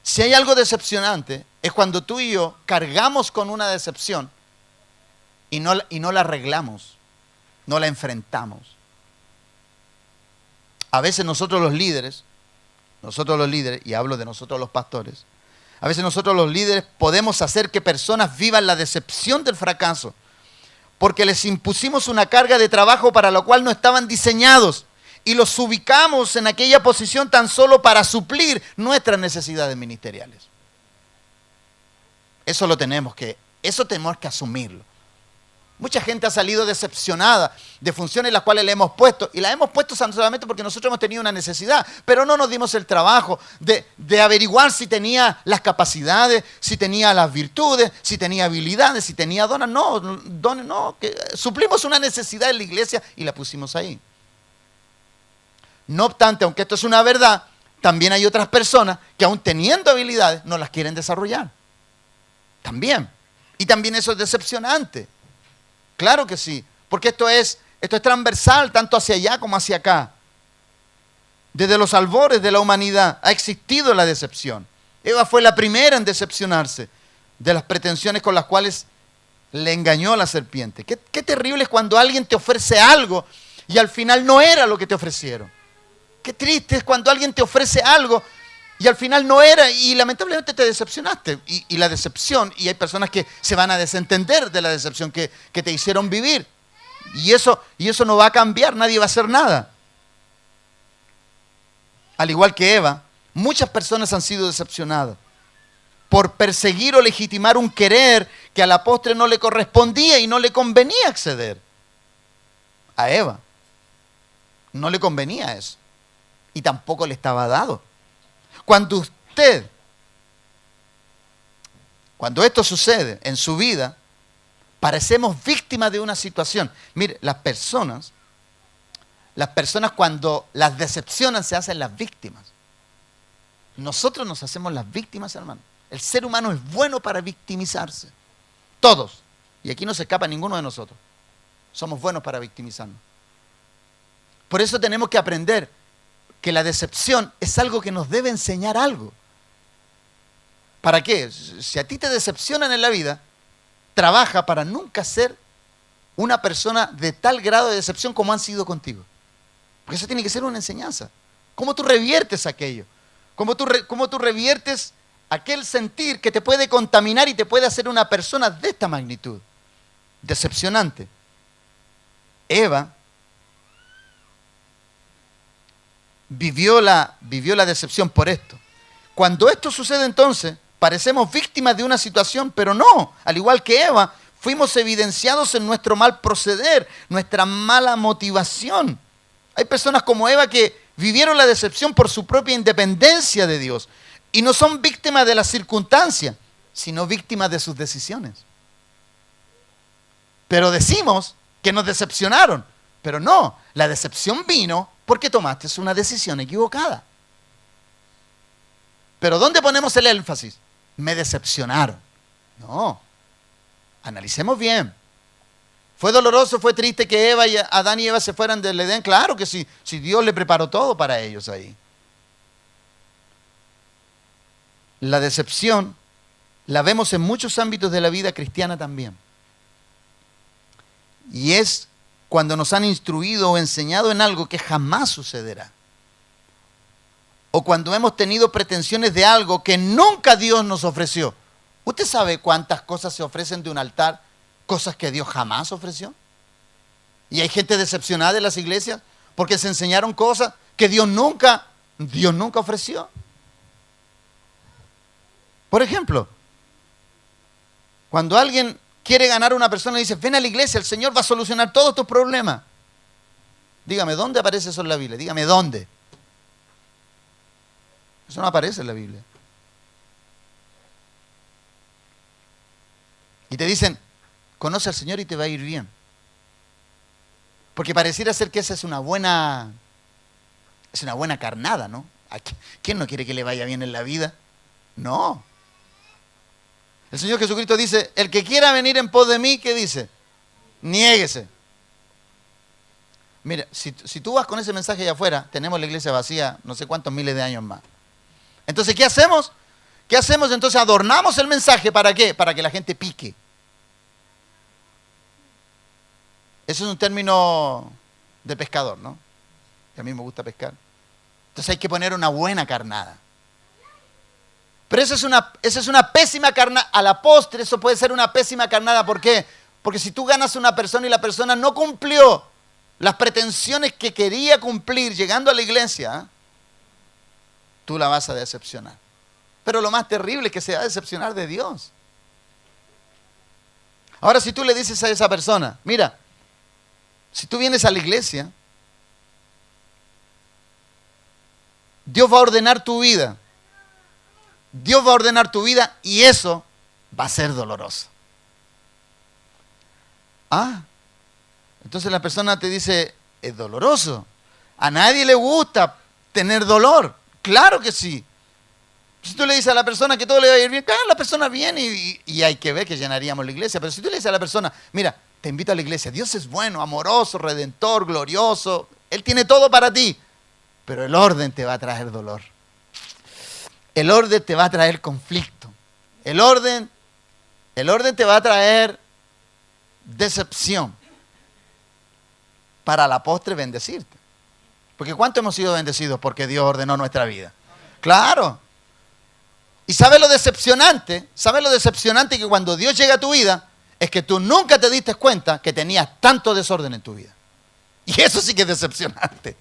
S1: si hay algo decepcionante, es cuando tú y yo cargamos con una decepción y no la arreglamos, no la enfrentamos. A veces nosotros los líderes, y hablo de nosotros los pastores, a veces nosotros los líderes podemos hacer que personas vivan la decepción del fracaso, porque les impusimos una carga de trabajo para la cual no estaban diseñados y los ubicamos en aquella posición tan solo para suplir nuestras necesidades ministeriales. Eso tenemos que asumirlo. Mucha gente ha salido decepcionada de funciones las cuales le hemos puesto. Y las hemos puesto solamente porque nosotros hemos tenido una necesidad. Pero no nos dimos el trabajo de averiguar si tenía las capacidades, si tenía las virtudes, si tenía habilidades, si tenía dones. No. Que suplimos una necesidad en la iglesia y la pusimos ahí. No obstante, aunque esto es una verdad, también hay otras personas que aún teniendo habilidades no las quieren desarrollar. También. Y también eso es decepcionante. Claro que sí, porque esto es transversal tanto hacia allá como hacia acá. Desde los albores de la humanidad ha existido la decepción. Eva fue la primera en decepcionarse de las pretensiones con las cuales le engañó a la serpiente. Qué terrible es cuando alguien te ofrece algo y al final no era lo que te ofrecieron. Qué triste es cuando alguien te ofrece algo y al final no era, y lamentablemente te decepcionaste. Y la decepción, y hay personas que se van a desentender de la decepción que te hicieron vivir. Y eso no va a cambiar, nadie va a hacer nada. Al igual que Eva, muchas personas han sido decepcionadas por perseguir o legitimar un querer que a la postre no le correspondía y no le convenía acceder. A Eva no le convenía eso. Y tampoco le estaba dado. Cuando esto sucede en su vida, parecemos víctimas de una situación. Mire, las personas cuando las decepcionan se hacen las víctimas. Nosotros nos hacemos las víctimas, hermano. El ser humano es bueno para victimizarse. Todos. Y aquí no se escapa ninguno de nosotros. Somos buenos para victimizarnos. Por eso tenemos que aprender que la decepción es algo que nos debe enseñar algo. ¿Para qué? Si a ti te decepcionan en la vida, trabaja para nunca ser una persona de tal grado de decepción como han sido contigo. Porque eso tiene que ser una enseñanza. ¿Cómo tú reviertes aquello? ¿Cómo tú reviertes aquel sentir que te puede contaminar y te puede hacer una persona de esta magnitud? Decepcionante. Eva vivió la decepción por esto. Cuando esto sucede entonces, parecemos víctimas de una situación, pero no. Al igual que Eva, fuimos evidenciados en nuestro mal proceder, nuestra mala motivación. Hay personas como Eva que vivieron la decepción por su propia independencia de Dios. Y no son víctimas de las circunstancias, sino víctimas de sus decisiones. Pero decimos que nos decepcionaron. Pero no, la decepción vino porque tomaste una decisión equivocada. Pero ¿dónde ponemos el énfasis? Me decepcionaron. No, analicemos bien. ¿Fue doloroso, fue triste que Adán y Eva se fueran del Edén? Claro que sí, si Dios le preparó todo para ellos ahí. La decepción la vemos en muchos ámbitos de la vida cristiana también. Y es cuando nos han instruido o enseñado en algo que jamás sucederá. O cuando hemos tenido pretensiones de algo que nunca Dios nos ofreció. ¿Usted sabe cuántas cosas se ofrecen de un altar? Cosas que Dios jamás ofreció. Y hay gente decepcionada en las iglesias porque se enseñaron cosas que Dios nunca ofreció. Por ejemplo, cuando alguien quiere ganar a una persona y dice, ven a la iglesia, el Señor va a solucionar todos tus problemas. Dígame, ¿dónde aparece eso en la Biblia? Dígame, ¿dónde? Eso no aparece en la Biblia. Y te dicen, conoce al Señor y te va a ir bien. Porque pareciera ser que esa es una buena carnada, ¿no? ¿Quién no quiere que le vaya bien en la vida? No. El Señor Jesucristo dice, el que quiera venir en pos de mí, ¿qué dice? Niéguese. Mira, si tú vas con ese mensaje allá afuera, tenemos la iglesia vacía no sé cuántos miles de años más. Entonces, ¿qué hacemos? ¿Qué hacemos? Entonces adornamos el mensaje, ¿para qué? Para que la gente pique. Eso es un término de pescador, ¿no? Que a mí me gusta pescar. Entonces hay que poner una buena carnada. Pero esa es una pésima carnada. A la postre eso puede ser una pésima carnada. ¿Por qué? Porque si tú ganas a una persona y la persona no cumplió las pretensiones que quería cumplir llegando a la iglesia, tú la vas a decepcionar. Pero lo más terrible es que se va a decepcionar de Dios. Ahora, si tú le dices a esa persona, mira, si tú vienes a la iglesia, Dios va a ordenar tu vida. Dios va a ordenar tu vida y eso va a ser doloroso. Ah, entonces la persona te dice, es doloroso. A nadie le gusta tener dolor. Claro que sí. Si tú le dices a la persona que todo le va a ir bien, claro, la persona viene y hay que ver que llenaríamos la iglesia. Pero si tú le dices a la persona, mira, te invito a la iglesia, Dios es bueno, amoroso, redentor, glorioso, Él tiene todo para ti, pero el orden te va a traer dolor. El orden te va a traer conflicto. El orden te va a traer decepción. Para la postre bendecirte. Porque ¿cuánto hemos sido bendecidos porque Dios ordenó nuestra vida? Claro. Y ¿sabes lo decepcionante? ¿Sabes lo decepcionante que cuando Dios llega a tu vida es que tú nunca te diste cuenta que tenías tanto desorden en tu vida? Y eso sí que es decepcionante.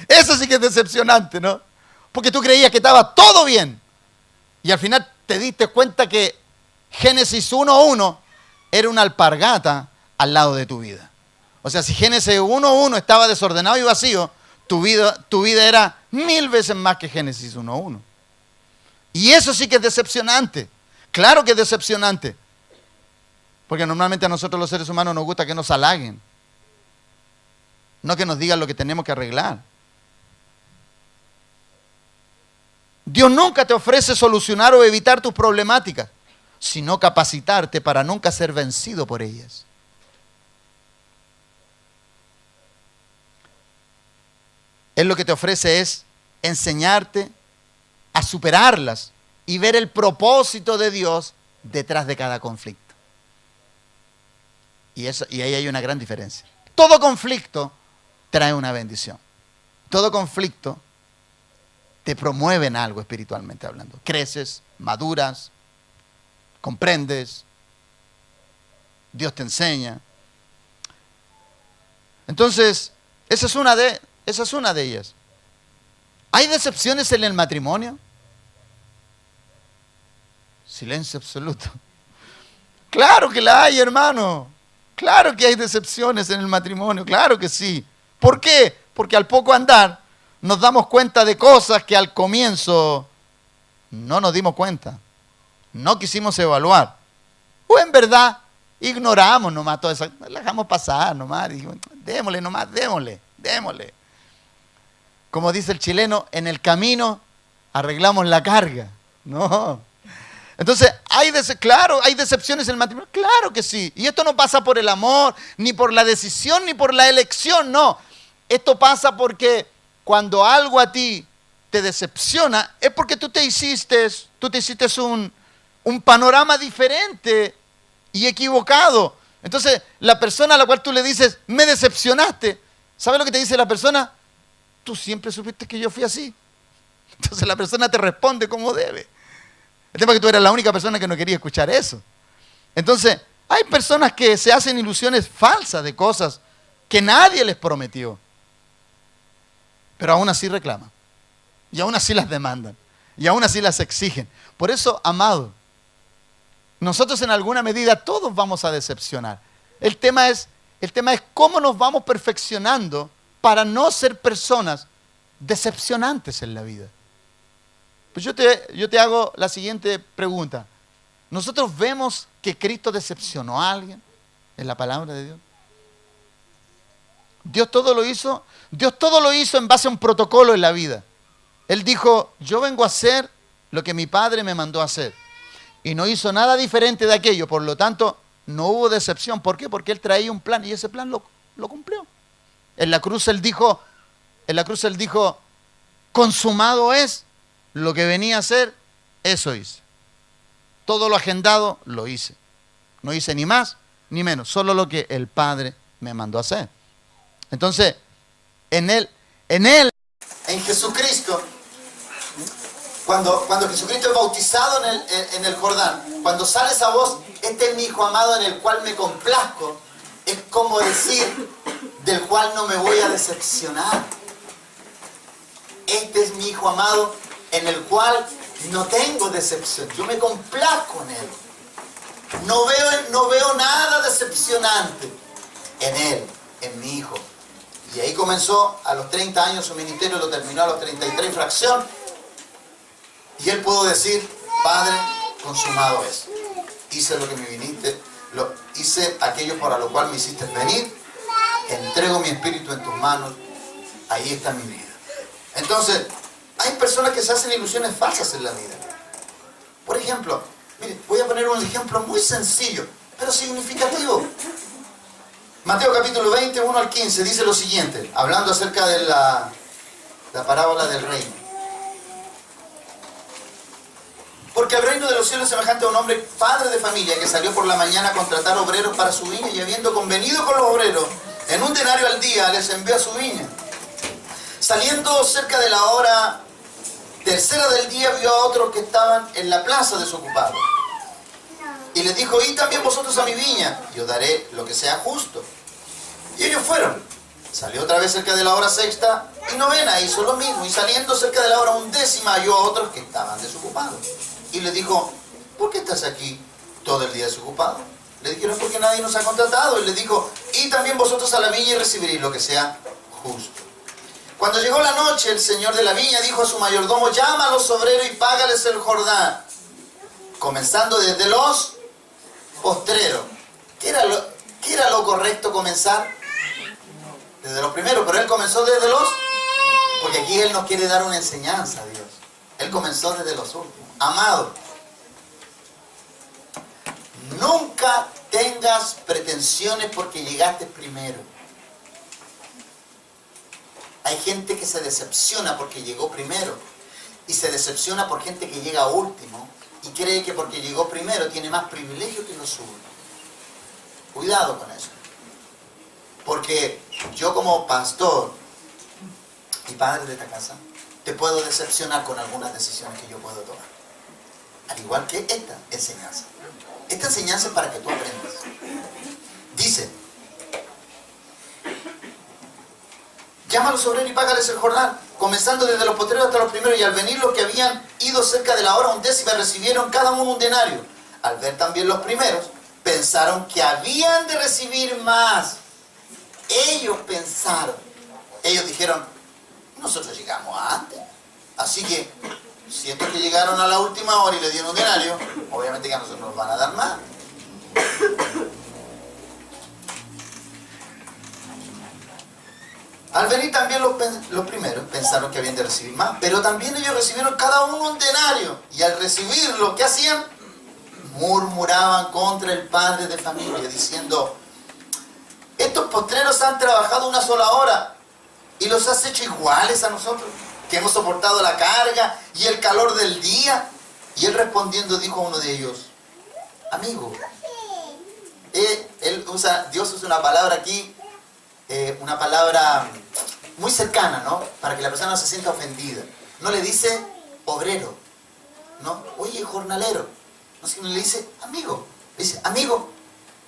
S1: Eso sí que es decepcionante, ¿no? Porque tú creías que estaba todo bien. Y al final te diste cuenta que Génesis 1:1 era una alpargata al lado de tu vida. O sea, si Génesis 1:1 estaba desordenado y vacío, tu vida era 1000 veces más que Génesis 1:1. Y eso sí que es decepcionante. Claro que es decepcionante. Porque normalmente a nosotros los seres humanos nos gusta que nos halaguen. No que nos digan lo que tenemos que arreglar. Dios nunca te ofrece solucionar o evitar tus problemáticas, sino capacitarte para nunca ser vencido por ellas. Él lo que te ofrece es enseñarte a superarlas y ver el propósito de Dios detrás de cada conflicto. Y ahí hay una gran diferencia. Todo conflicto trae una bendición. Todo conflicto te promueve en algo espiritualmente hablando. Creces, maduras, comprendes, Dios te enseña. Entonces, esa es una de ellas. ¿Hay decepciones en el matrimonio? Silencio absoluto. Claro que la hay, hermano. Claro que hay decepciones en el matrimonio, claro que sí. ¿Por qué? Porque al poco andar nos damos cuenta de cosas que al comienzo no nos dimos cuenta. No quisimos evaluar. O en verdad ignoramos nomás todo eso. La dejamos pasar nomás. Dijimos, démosle nomás, démosle. Como dice el chileno, en el camino arreglamos la carga. No. Entonces, hay decepciones en el matrimonio. Claro que sí. Y esto no pasa por el amor, ni por la decisión, ni por la elección, no. Esto pasa porque cuando algo a ti te decepciona, es porque tú te hiciste un panorama diferente y equivocado. Entonces, la persona a la cual tú le dices, me decepcionaste, ¿sabes lo que te dice la persona? Tú siempre supiste que yo fui así. Entonces la persona te responde como debe. El tema es que tú eras la única persona que no quería escuchar eso. Entonces, hay personas que se hacen ilusiones falsas de cosas que nadie les prometió. Pero aún así reclaman. Y aún así las demandan. Y aún así las exigen. Por eso, amado, nosotros en alguna medida todos vamos a decepcionar. El tema es cómo nos vamos perfeccionando para no ser personas decepcionantes en la vida. Pues yo te hago la siguiente pregunta. ¿Nosotros vemos que Cristo decepcionó a alguien en la palabra de Dios? Dios todo lo hizo en base a un protocolo en la vida. Él dijo, yo vengo a hacer lo que mi Padre me mandó a hacer. Y no hizo nada diferente de aquello, por lo tanto, no hubo decepción. ¿Por qué? Porque Él traía un plan y ese plan lo cumplió. En la cruz Él dijo, consumado es. Lo que venía a hacer, eso hice. Todo lo agendado, lo hice. No hice ni más ni menos, solo lo que el Padre me mandó a hacer. Entonces, en Jesucristo, cuando Jesucristo es bautizado en el Jordán, cuando sale esa voz, este es mi Hijo amado en el cual me complazco, es como decir, del cual no me voy a decepcionar. Este es mi Hijo amado en el cual no tengo decepción. Yo me complazco en Él. No veo nada decepcionante en él, en mi hijo. Y ahí comenzó a los 30 años su ministerio, lo terminó a los 33 fracción. Y él pudo decir, Padre, consumado es. Hice lo que me viniste, hice aquello para lo cual me hiciste venir. Entrego mi espíritu en tus manos. Ahí está mi vida. Entonces, hay personas que se hacen ilusiones falsas en la vida. Por ejemplo, mire, voy a poner un ejemplo muy sencillo, pero significativo. Mateo capítulo 20, 1 al 15, dice lo siguiente, hablando acerca de la parábola del reino. Porque el reino de los cielos es semejante a un hombre padre de familia que salió por la mañana a contratar obreros para su viña y habiendo convenido con los obreros en un denario al día les envió a su viña. Saliendo cerca de la hora tercera del día vio a otros que estaban en la plaza desocupados. Y les dijo, id también vosotros a mi viña, y os daré lo que sea justo. Y ellos fueron. Salió otra vez cerca de la hora sexta y novena, hizo lo mismo. Y saliendo cerca de la hora undécima halló a otros que estaban desocupados. Y les dijo, ¿por qué estás aquí todo el día desocupado? Le dijeron, porque nadie nos ha contratado. Y les dijo, id también vosotros a la viña y recibiréis lo que sea justo. Cuando llegó la noche, el señor de la viña dijo a su mayordomo, llama a los obreros y págales el Jordán, comenzando desde los postreros. ¿Qué era lo correcto comenzar? Desde los primeros, pero él comenzó desde los... Porque aquí él nos quiere dar una enseñanza a Dios. Él comenzó desde los últimos. Amado, nunca tengas pretensiones porque llegaste primero. Hay gente que se decepciona porque llegó primero y se decepciona por gente que llega último y cree que porque llegó primero tiene más privilegio que los suyos. Cuidado con eso. Porque yo como pastor y padre de esta casa, te puedo decepcionar con algunas decisiones que yo puedo tomar. Al igual que esta enseñanza. Esta enseñanza es para que tú aprendas. Dice, llama a los obreros y págales el Jordán, comenzando desde los postreros hasta los primeros, y al venir los que habían ido cerca de la hora undécima recibieron cada uno un denario. Al ver también los primeros, pensaron que habían de recibir más. Ellos pensaron, ellos dijeron, nosotros llegamos antes, así que si estos que llegaron a la última hora y le dieron un denario, obviamente que a nosotros nos van a dar más. Al venir también los primeros pensaron que habían de recibir más, pero también ellos recibieron cada uno un denario, y al recibirlo, ¿qué hacían? Murmuraban contra el padre de familia, diciendo, estos postreros han trabajado una sola hora y los has hecho iguales a nosotros, que hemos soportado la carga y el calor del día. Y él respondiendo dijo a uno de ellos, amigo, Dios usa una palabra aquí, una palabra muy cercana, ¿no? Para que la persona no se sienta ofendida. No le dice obrero, ¿no? Oye, jornalero. No, sino le dice amigo. Le dice, amigo,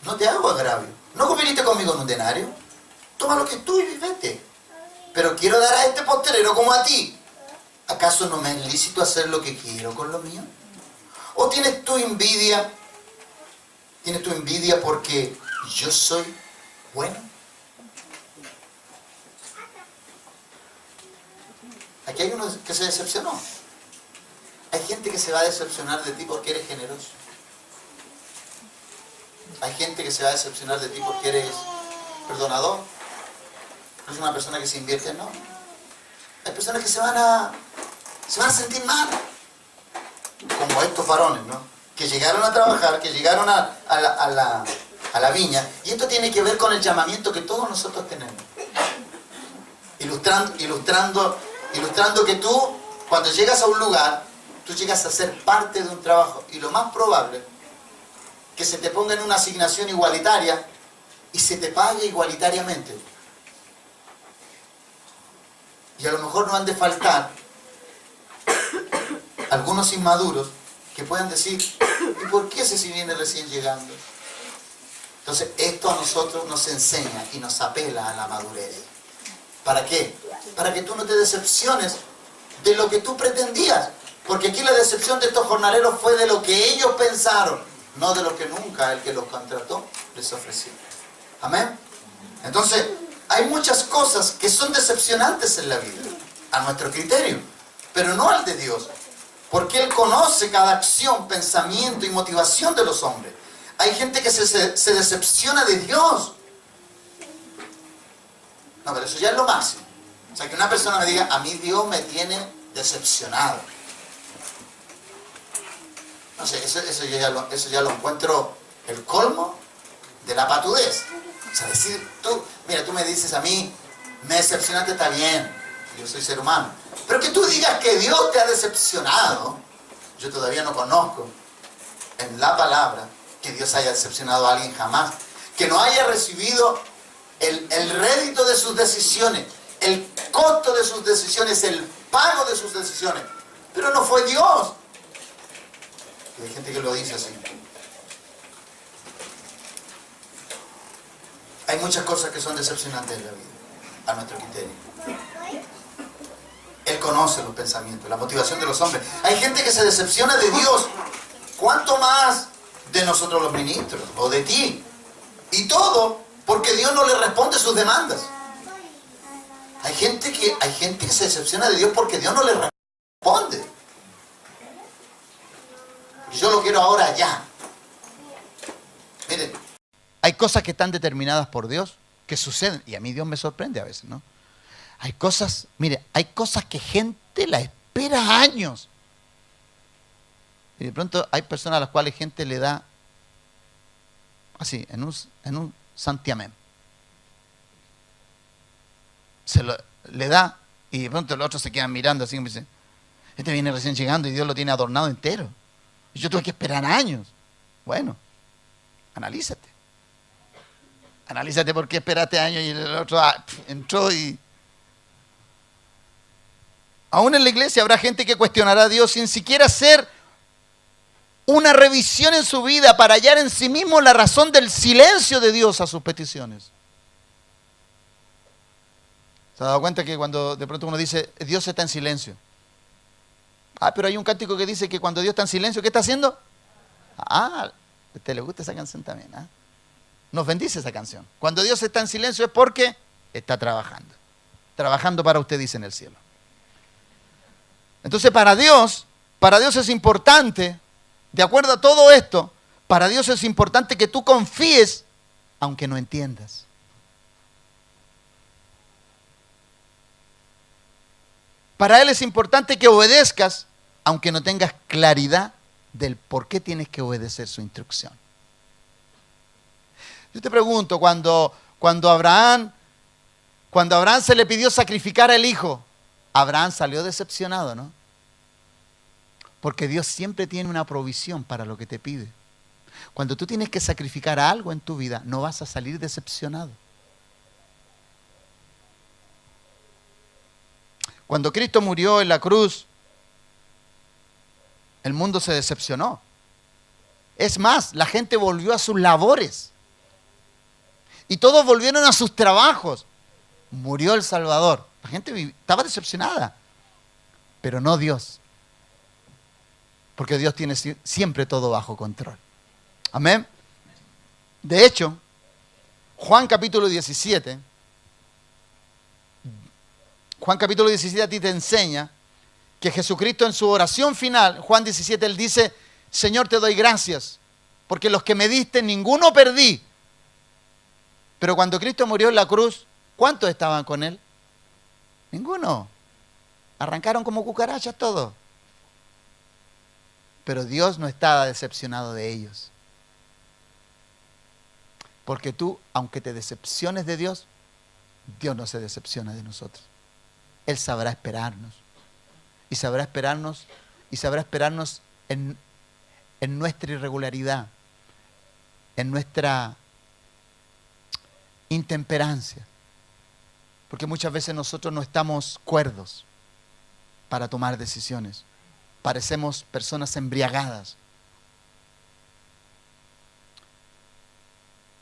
S1: no te hago agravio. ¿No conviniste conmigo en un denario? Toma lo que es tuyo y vete. Pero quiero dar a este postrero como a ti. ¿Acaso no me es lícito hacer lo que quiero con lo mío? ¿O tienes tu envidia? ¿Tienes tu envidia porque yo soy bueno? Aquí hay uno que se decepcionó. Hay gente que se va a decepcionar de ti porque eres generoso. Hay gente que se va a decepcionar de ti porque eres perdonador. ¿Eres una persona que se invierte? No. Hay personas que se van a sentir mal. Como estos varones, ¿no? Que llegaron a trabajar, que llegaron a la viña. Y esto tiene que ver con el llamamiento que todos nosotros tenemos. Ilustrando que tú, cuando llegas a un lugar, tú llegas a ser parte de un trabajo. Y lo más probable, que se te ponga en una asignación igualitaria y se te pague igualitariamente. Y a lo mejor no han de faltar algunos inmaduros que puedan decir, ¿y por qué ese si viene recién llegando? Entonces esto a nosotros nos enseña y nos apela a la madurez. ¿Para qué? Para que tú no te decepciones de lo que tú pretendías. Porque aquí la decepción de estos jornaleros fue de lo que ellos pensaron. no de lo que nunca el que los contrató les ofreció. Amén. Entonces, hay muchas cosas que son decepcionantes en la vida, a nuestro criterio, pero no al de Dios, porque Él conoce cada acción, pensamiento y motivación de los hombres. Hay gente que se decepciona de Dios. No, pero eso ya es lo máximo. O sea, que una persona me diga, a mí Dios me tiene decepcionado. No sé, eso ya lo encuentro el colmo de la patudez. O sea, decir, tú me dices a mí, me decepcionaste, está bien, yo soy ser humano. Pero que tú digas que Dios te ha decepcionado, yo todavía no conozco en la palabra que Dios haya decepcionado a alguien jamás. Que no haya recibido el rédito de sus decisiones, el costo de sus decisiones, el pago de sus decisiones. Pero no fue Dios. Y hay gente que lo dice así. Hay muchas cosas que son decepcionantes en la vida, a nuestro criterio. Él conoce los pensamientos, la motivación de los hombres. Hay gente que se decepciona de Dios. ¿Cuánto más de nosotros los ministros o de ti? Y todo porque Dios no le responde sus demandas. Hay gente que se decepciona de Dios porque Dios no le responde. Yo lo quiero ahora ya. Miren, hay cosas que están determinadas por Dios que suceden. Y a mí Dios me sorprende a veces, ¿no? Hay cosas que gente la espera años. Y de pronto hay personas a las cuales gente le da así, en un santiamén. Le da y de pronto los otros se quedan mirando así como dicen, este viene recién llegando y Dios lo tiene adornado entero. Y yo tuve que esperar años. Bueno, analízate. Analízate por qué esperaste años y el otro entró y... Aún en la iglesia habrá gente que cuestionará a Dios sin siquiera hacer una revisión en su vida para hallar en sí mismo la razón del silencio de Dios a sus peticiones. ¿Se ha dado cuenta que cuando de pronto uno dice, Dios está en silencio? Ah, pero hay un cántico que dice que cuando Dios está en silencio, ¿qué está haciendo? Ah, a usted le gusta esa canción también, ¿ah? Nos bendice esa canción. Cuando Dios está en silencio es porque está trabajando. Trabajando para usted, dice en el cielo. Entonces para Dios es importante, de acuerdo a todo esto, para Dios es importante que tú confíes aunque no entiendas. Para Él es importante que obedezcas aunque no tengas claridad del por qué tienes que obedecer su instrucción. Yo te pregunto, cuando Abraham se le pidió sacrificar al hijo, Abraham salió decepcionado, ¿no? Porque Dios siempre tiene una provisión para lo que te pide. Cuando tú tienes que sacrificar algo en tu vida, no vas a salir decepcionado. Cuando Cristo murió en la cruz, el mundo se decepcionó. Es más, la gente volvió a sus labores. Y todos volvieron a sus trabajos. Murió el Salvador. La gente estaba decepcionada. Pero no Dios. Porque Dios tiene siempre todo bajo control. Amén. De hecho, Juan capítulo 17 a ti te enseña que Jesucristo en su oración final, Juan 17, Él dice, Señor, te doy gracias, porque los que me diste ninguno perdí. Pero cuando Cristo murió en la cruz, ¿cuántos estaban con Él? Ninguno. Arrancaron como cucarachas todos. Pero Dios no estaba decepcionado de ellos. Porque tú, aunque te decepciones de Dios, Dios no se decepciona de nosotros. Él sabrá esperarnos. Y sabrá esperarnos en nuestra irregularidad, en nuestra intemperancia. Porque muchas veces nosotros no estamos cuerdos para tomar decisiones. Parecemos personas embriagadas.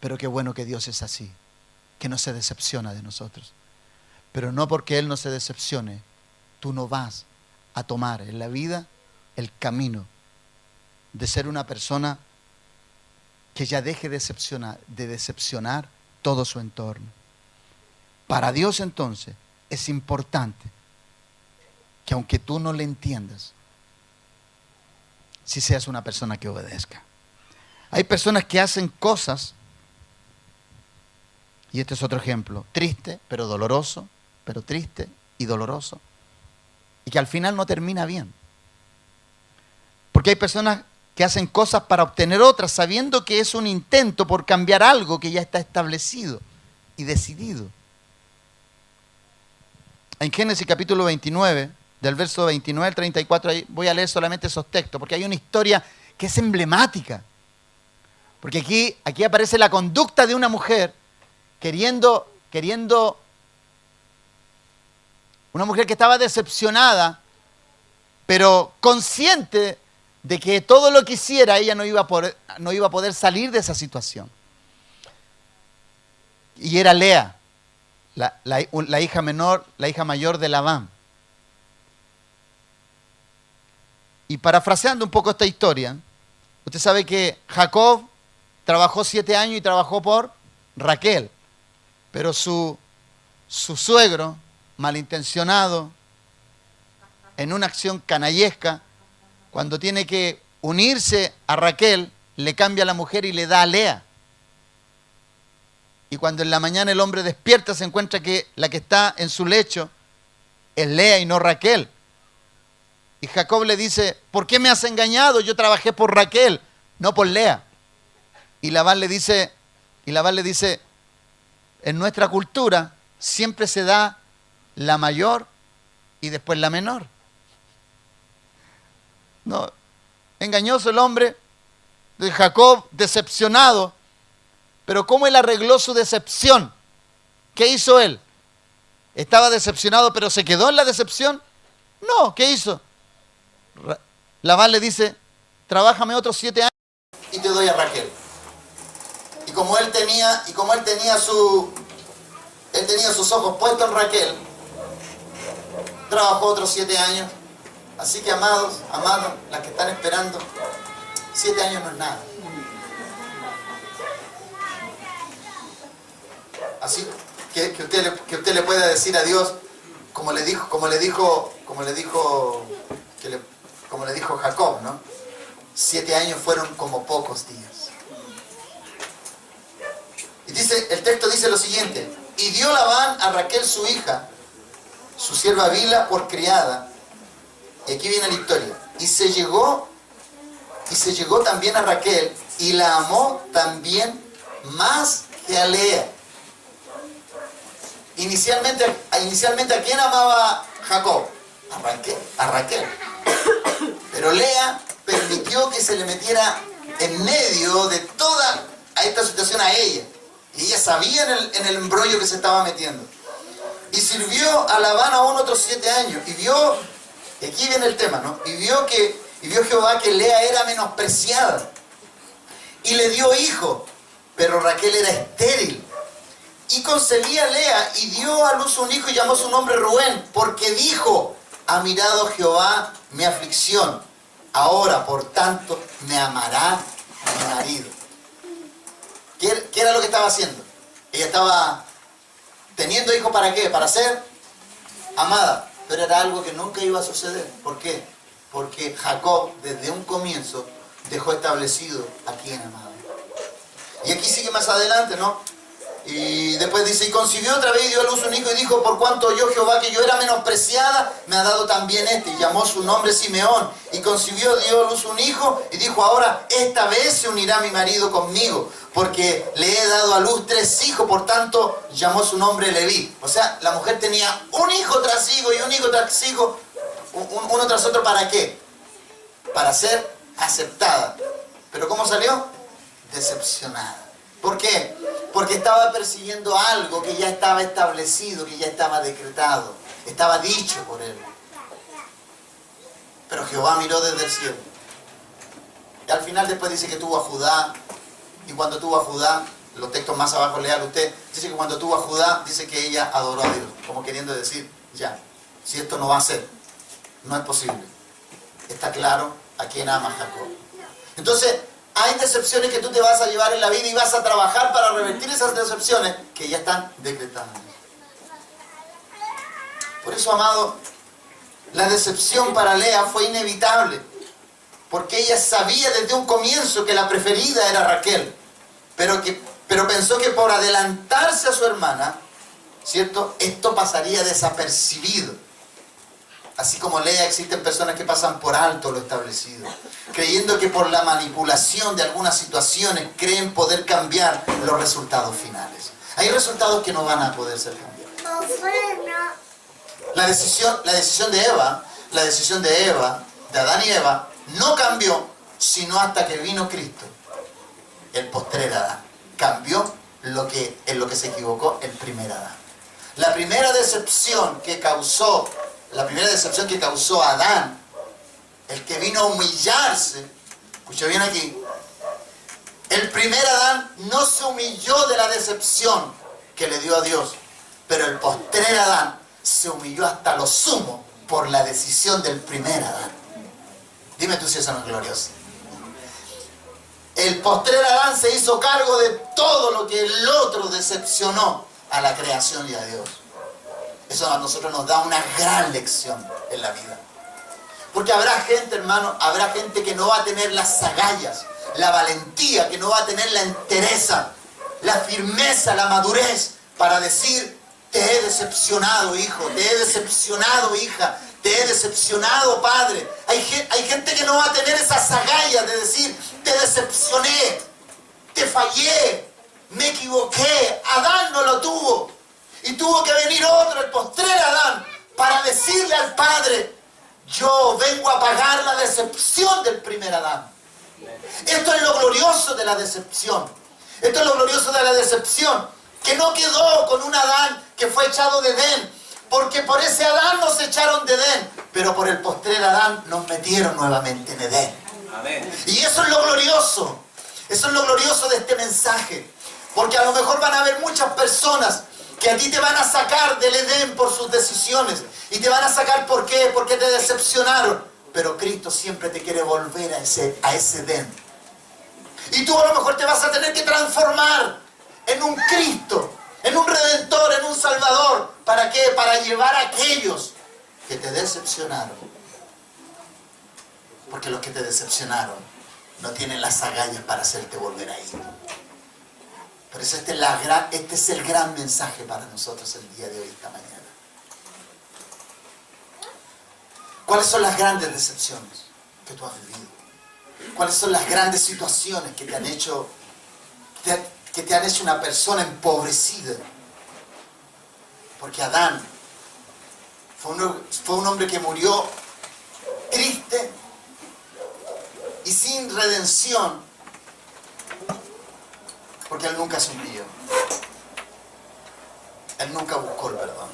S1: Pero qué bueno que Dios es así, que no se decepciona de nosotros. Pero no porque Él no se decepcione, tú no vas a tomar en la vida el camino de ser una persona que ya deje de decepcionar todo su entorno. Para Dios entonces es importante que aunque tú no le entiendas, si seas una persona que obedezca. Hay personas que hacen cosas, y este es otro ejemplo, triste, pero doloroso, pero triste y doloroso, y que al final no termina bien. Porque hay personas que hacen cosas para obtener otras, sabiendo que es un intento por cambiar algo que ya está establecido y decidido. En Génesis capítulo 29, del verso 29 al 34, ahí voy a leer solamente esos textos, porque hay una historia que es emblemática. Porque aquí aparece la conducta de una mujer queriendo, una mujer que estaba decepcionada, pero consciente de que todo lo que hiciera ella no iba a poder salir de esa situación. Y era Lea, la hija menor, la hija mayor de Labán. Y parafraseando un poco esta historia, usted sabe que Jacob trabajó 7 años y trabajó por Raquel, pero su suegro, malintencionado, en una acción canallesca, cuando tiene que unirse a Raquel, le cambia a la mujer y le da a Lea. Y cuando en la mañana el hombre despierta, se encuentra que la que está en su lecho es Lea y no Raquel. Y Jacob le dice, ¿por qué me has engañado? Yo trabajé por Raquel, no por Lea. Y Labán le dice, en nuestra cultura siempre se da la mayor y después la menor. No, engañoso el hombre de Jacob, decepcionado. Pero ¿cómo él arregló su decepción? ¿Qué hizo él? ¿Estaba decepcionado pero se quedó en la decepción? No, ¿qué hizo? Labán le dice, trabájame otros 7 años y te doy a Raquel. Y como él tenía sus ojos puestos en Raquel, trabajó otros 7 años. Así que amados, las que están esperando, 7 años no es nada. Así que usted le pueda decir a Dios, como le dijo Jacob, ¿no? 7 años fueron como pocos días. Y el texto dice lo siguiente: y dio Labán a Raquel su hija, su sierva Bila, por criada. Y aquí viene la historia. Y se llegó también a Raquel y la amó también más que a Lea. Inicialmente ¿a quién amaba Jacob? A Raquel. Pero Lea permitió que se le metiera en medio de toda esta situación a ella. Y ella sabía en el embrollo que se estaba metiendo. Y sirvió a Labán aún otros 7 años. Y vio, y aquí viene el tema, ¿no? Y vio Jehová que Lea era menospreciada. Y le dio hijo, pero Raquel era estéril. Y concebía Lea y dio a luz un hijo y llamó su nombre Rubén, porque dijo, ha mirado Jehová mi aflicción, ahora por tanto me amará mi marido. ¿Qué era lo que estaba haciendo? Ella estaba teniendo hijos, ¿para qué? Para ser amada, pero era algo que nunca iba a suceder. ¿Por qué? Porque Jacob desde un comienzo dejó establecido a quién amaba. Y aquí sigue más adelante, ¿no? Y después dice, y concibió otra vez y dio a luz un hijo y dijo, por cuanto oyó Jehová que yo era menospreciada, me ha dado también este. Y llamó su nombre Simeón. Y concibió, dio a luz un hijo y dijo, ahora esta vez se unirá mi marido conmigo, porque le he dado a luz 3 hijos, por tanto llamó su nombre Leví. O sea, la mujer tenía un hijo tras hijo y un hijo tras hijo, uno tras otro. ¿Para qué? Para ser aceptada. ¿Pero cómo salió? Decepcionada. ¿Por qué? Porque estaba persiguiendo algo que ya estaba establecido, que ya estaba decretado, estaba dicho por él. Pero Jehová miró desde el cielo. Y al final después dice que tuvo a Judá. Y cuando tuvo a Judá, los textos más abajo, léalo usted, dice que cuando tuvo a Judá, dice que ella adoró a Dios. Como queriendo decir, ya, si esto no va a ser, no es posible. Está claro a quién ama Jacob. Entonces, Hay decepciones que tú te vas a llevar en la vida y vas a trabajar para revertir esas decepciones que ya están decretadas. Por eso, amado, la decepción para Lea fue inevitable, porque ella sabía desde un comienzo que la preferida era Raquel, pero pensó que por adelantarse a su hermana, ¿cierto?, esto pasaría desapercibido. Así como Lea, existen personas que pasan por alto lo establecido, creyendo que por la manipulación de algunas situaciones creen poder cambiar los resultados finales. Hay resultados que no van a poder ser cambiados. La decisión de Eva, de Adán y Eva, no cambió sino hasta que vino Cristo, el postrer Adán. Cambió en lo que se equivocó el primer Adán. La primera decepción que causó Adán, el que vino a humillarse, escucha bien aquí, el primer Adán no se humilló de la decepción que le dio a Dios, pero el postrer Adán se humilló hasta lo sumo por la decisión del primer Adán. Dime tú si eso no es glorioso. El postrer Adán se hizo cargo de todo lo que el otro decepcionó a la creación y a Dios. Eso a nosotros nos da una gran lección en la vida. Porque habrá gente, hermano, habrá gente que no va a tener las agallas, la valentía, que no va a tener la entereza, la firmeza, la madurez para decir: te he decepcionado, hijo, te he decepcionado, hija, te he decepcionado, padre. Hay gente que no va a tener esas agallas de decir: te decepcioné, te fallé, me equivoqué. Adán no lo tuvo. Y tuvo que venir otro, el postrer Adán, para decirle al Padre: yo vengo a pagar la decepción del primer Adán. Esto es lo glorioso de la decepción. Esto es lo glorioso de la decepción, que no quedó con un Adán que fue echado de Edén, porque por ese Adán nos echaron de Edén, pero por el postrer Adán nos metieron nuevamente en Edén. Amén. Y eso es lo glorioso. Eso es lo glorioso de este mensaje. Porque a lo mejor van a haber muchas personas que a ti te van a sacar del Edén por sus decisiones. Y te van a sacar, ¿por qué? Porque te decepcionaron. Pero Cristo siempre te quiere volver a ese Edén. Y tú a lo mejor te vas a tener que transformar en un Cristo, en un Redentor, en un Salvador. ¿Para qué? Para llevar a aquellos que te decepcionaron. Porque los que te decepcionaron no tienen las agallas para hacerte volver ahí. Por eso este es el gran mensaje para nosotros el día de hoy, esta mañana. ¿Cuáles son las grandes decepciones que tú has vivido? ¿Cuáles son las grandes situaciones que te han hecho una persona empobrecida? Porque Adán fue un hombre que murió triste y sin redención, porque él nunca se humilló. Él nunca buscó el perdón.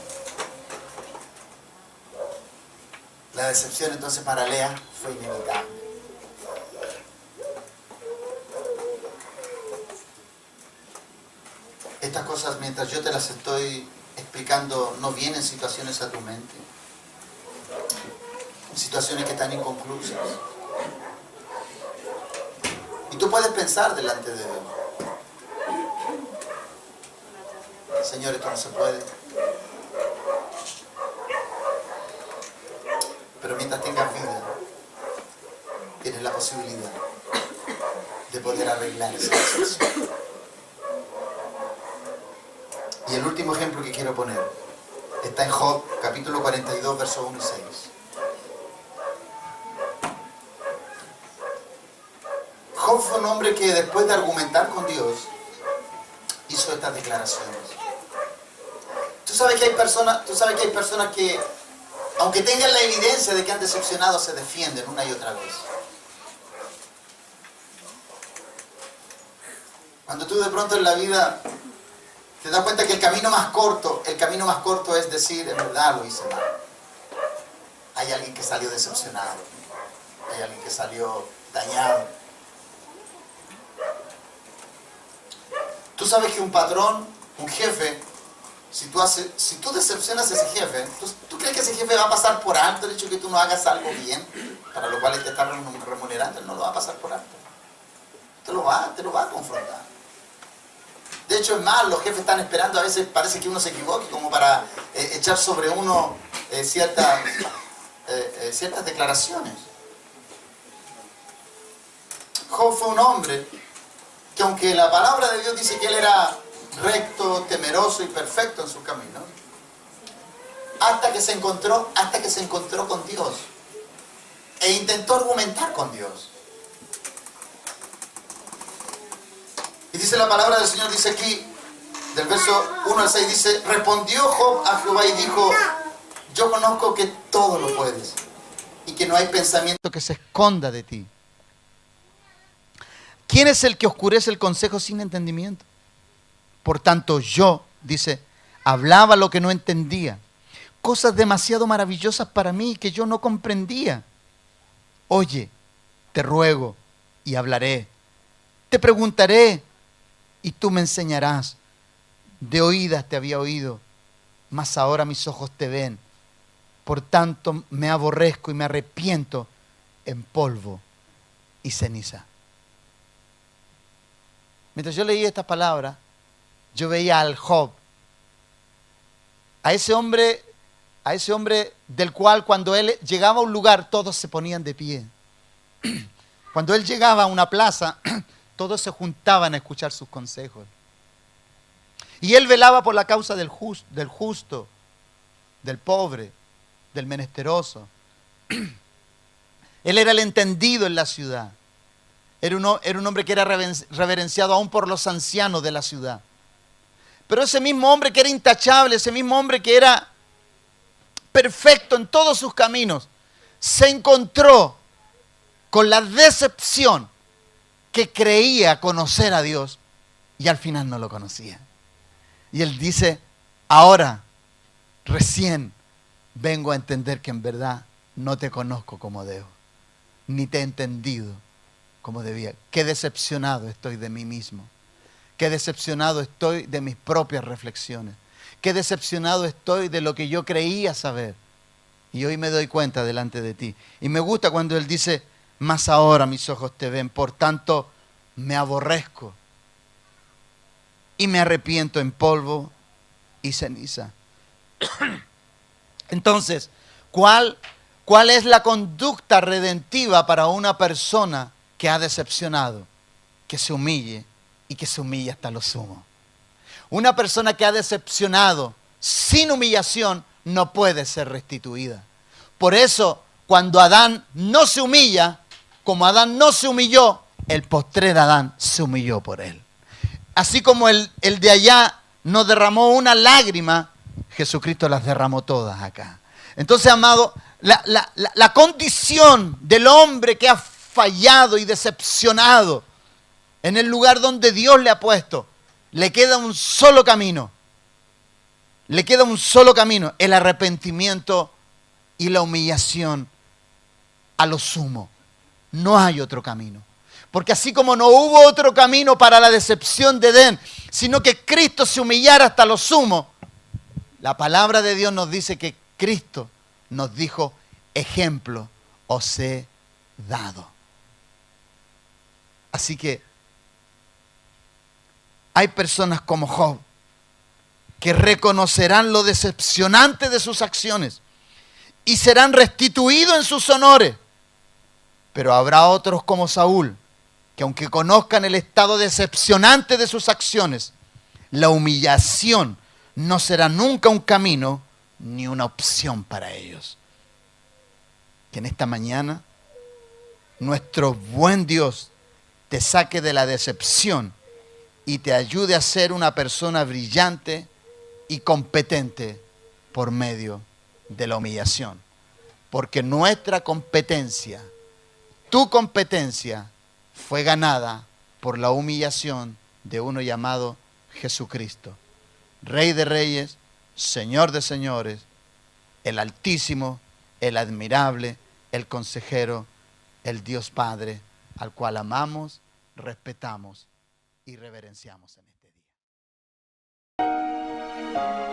S1: La decepción entonces para Lea fue inevitable. Estas cosas, mientras yo te las estoy explicando, no vienen situaciones a tu mente. Situaciones que están inconclusas. Y tú puedes pensar delante de Dios: Señor, esto no se puede. Pero mientras tengas vida, tienes la posibilidad de poder arreglar esa situación. Y el último ejemplo que quiero poner está en Job, capítulo 42, versos 1 y 6. Job fue un hombre que, después de argumentar con Dios, hizo estas declaraciones. Tú sabes que hay personas que, aunque tengan la evidencia de que han decepcionado, se defienden una y otra vez. Cuando tú de pronto en la vida te das cuenta que el camino más corto es decir: en verdad lo hice mal. Hay alguien que salió decepcionado. Hay alguien que salió dañado. Tú sabes que un patrón, un jefe, si tú decepcionas a ese jefe, ¿tú crees que ese jefe va a pasar por alto el hecho de que tú no hagas algo bien, para lo cual él te está remunerando? Él no lo va a pasar por alto. te lo va a confrontar. De hecho, es más, los jefes están esperando, a veces parece que uno se equivoque, como para echar sobre uno ciertas declaraciones. Job fue un hombre que, aunque la palabra de Dios dice que él era recto, temeroso y perfecto en sus caminos, hasta que se encontró con Dios e intentó argumentar con Dios. Y dice la palabra del Señor, dice aquí, del verso 1 al 6, dice: respondió Job a Jehová y dijo: yo conozco que todo lo puedes y que no hay pensamiento que se esconda de ti. ¿Quién es el que oscurece el consejo sin entendimiento? Por tanto yo, dice, hablaba lo que no entendía, cosas demasiado maravillosas para mí que yo no comprendía. Oye, te ruego y hablaré, te preguntaré y tú me enseñarás. De oídas te había oído, mas ahora mis ojos te ven. Por tanto me aborrezco y me arrepiento en polvo y ceniza. Mientras yo leía estas palabras, yo veía al Job, a ese hombre del cual cuando él llegaba a un lugar todos se ponían de pie. Cuando él llegaba a una plaza, todos se juntaban a escuchar sus consejos. Y él velaba por la causa del justo, del pobre, del menesteroso. Él era el entendido en la ciudad. Era un hombre que era reverenciado aún por los ancianos de la ciudad. Pero ese mismo hombre que era intachable, ese mismo hombre que era perfecto en todos sus caminos, se encontró con la decepción que creía conocer a Dios y al final no lo conocía. Y él dice: ahora, recién vengo a entender que en verdad no te conozco como debo, ni te he entendido como debía. Qué decepcionado estoy de mí mismo. Qué decepcionado estoy de mis propias reflexiones. Qué decepcionado estoy de lo que yo creía saber. Y hoy me doy cuenta delante de ti. Y me gusta cuando él dice: mas ahora mis ojos te ven, por tanto me aborrezco y me arrepiento en polvo y ceniza. Entonces, ¿cuál es la conducta redentiva para una persona que ha decepcionado? Que se humille y que se humille hasta lo sumo. Una persona que ha decepcionado sin humillación no puede ser restituida. Por eso, cuando Adán no se humilla, como Adán no se humilló, el postrer Adán se humilló por él. Así como el de allá no derramó una lágrima, Jesucristo las derramó todas acá. Entonces, amado, la condición del hombre que ha fallado y decepcionado en el lugar donde Dios le ha puesto, le queda un solo camino. Le queda un solo camino: el arrepentimiento y la humillación a lo sumo. No hay otro camino. Porque así como no hubo otro camino para la decepción de Edén, sino que Cristo se humillara hasta lo sumo, la palabra de Dios nos dice que Cristo nos dijo: ejemplo os he dado. Así que hay personas como Job que reconocerán lo decepcionante de sus acciones y serán restituidos en sus honores. Pero habrá otros como Saúl, que aunque conozcan el estado decepcionante de sus acciones, la humillación no será nunca un camino ni una opción para ellos. Que en esta mañana nuestro buen Dios te saque de la decepción y te ayude a ser una persona brillante y competente por medio de la humillación. Porque nuestra competencia, tu competencia, fue ganada por la humillación de uno llamado Jesucristo, Rey de Reyes, Señor de Señores, el Altísimo, el Admirable, el Consejero, el Dios Padre, al cual amamos, respetamos y reverenciamos en este día.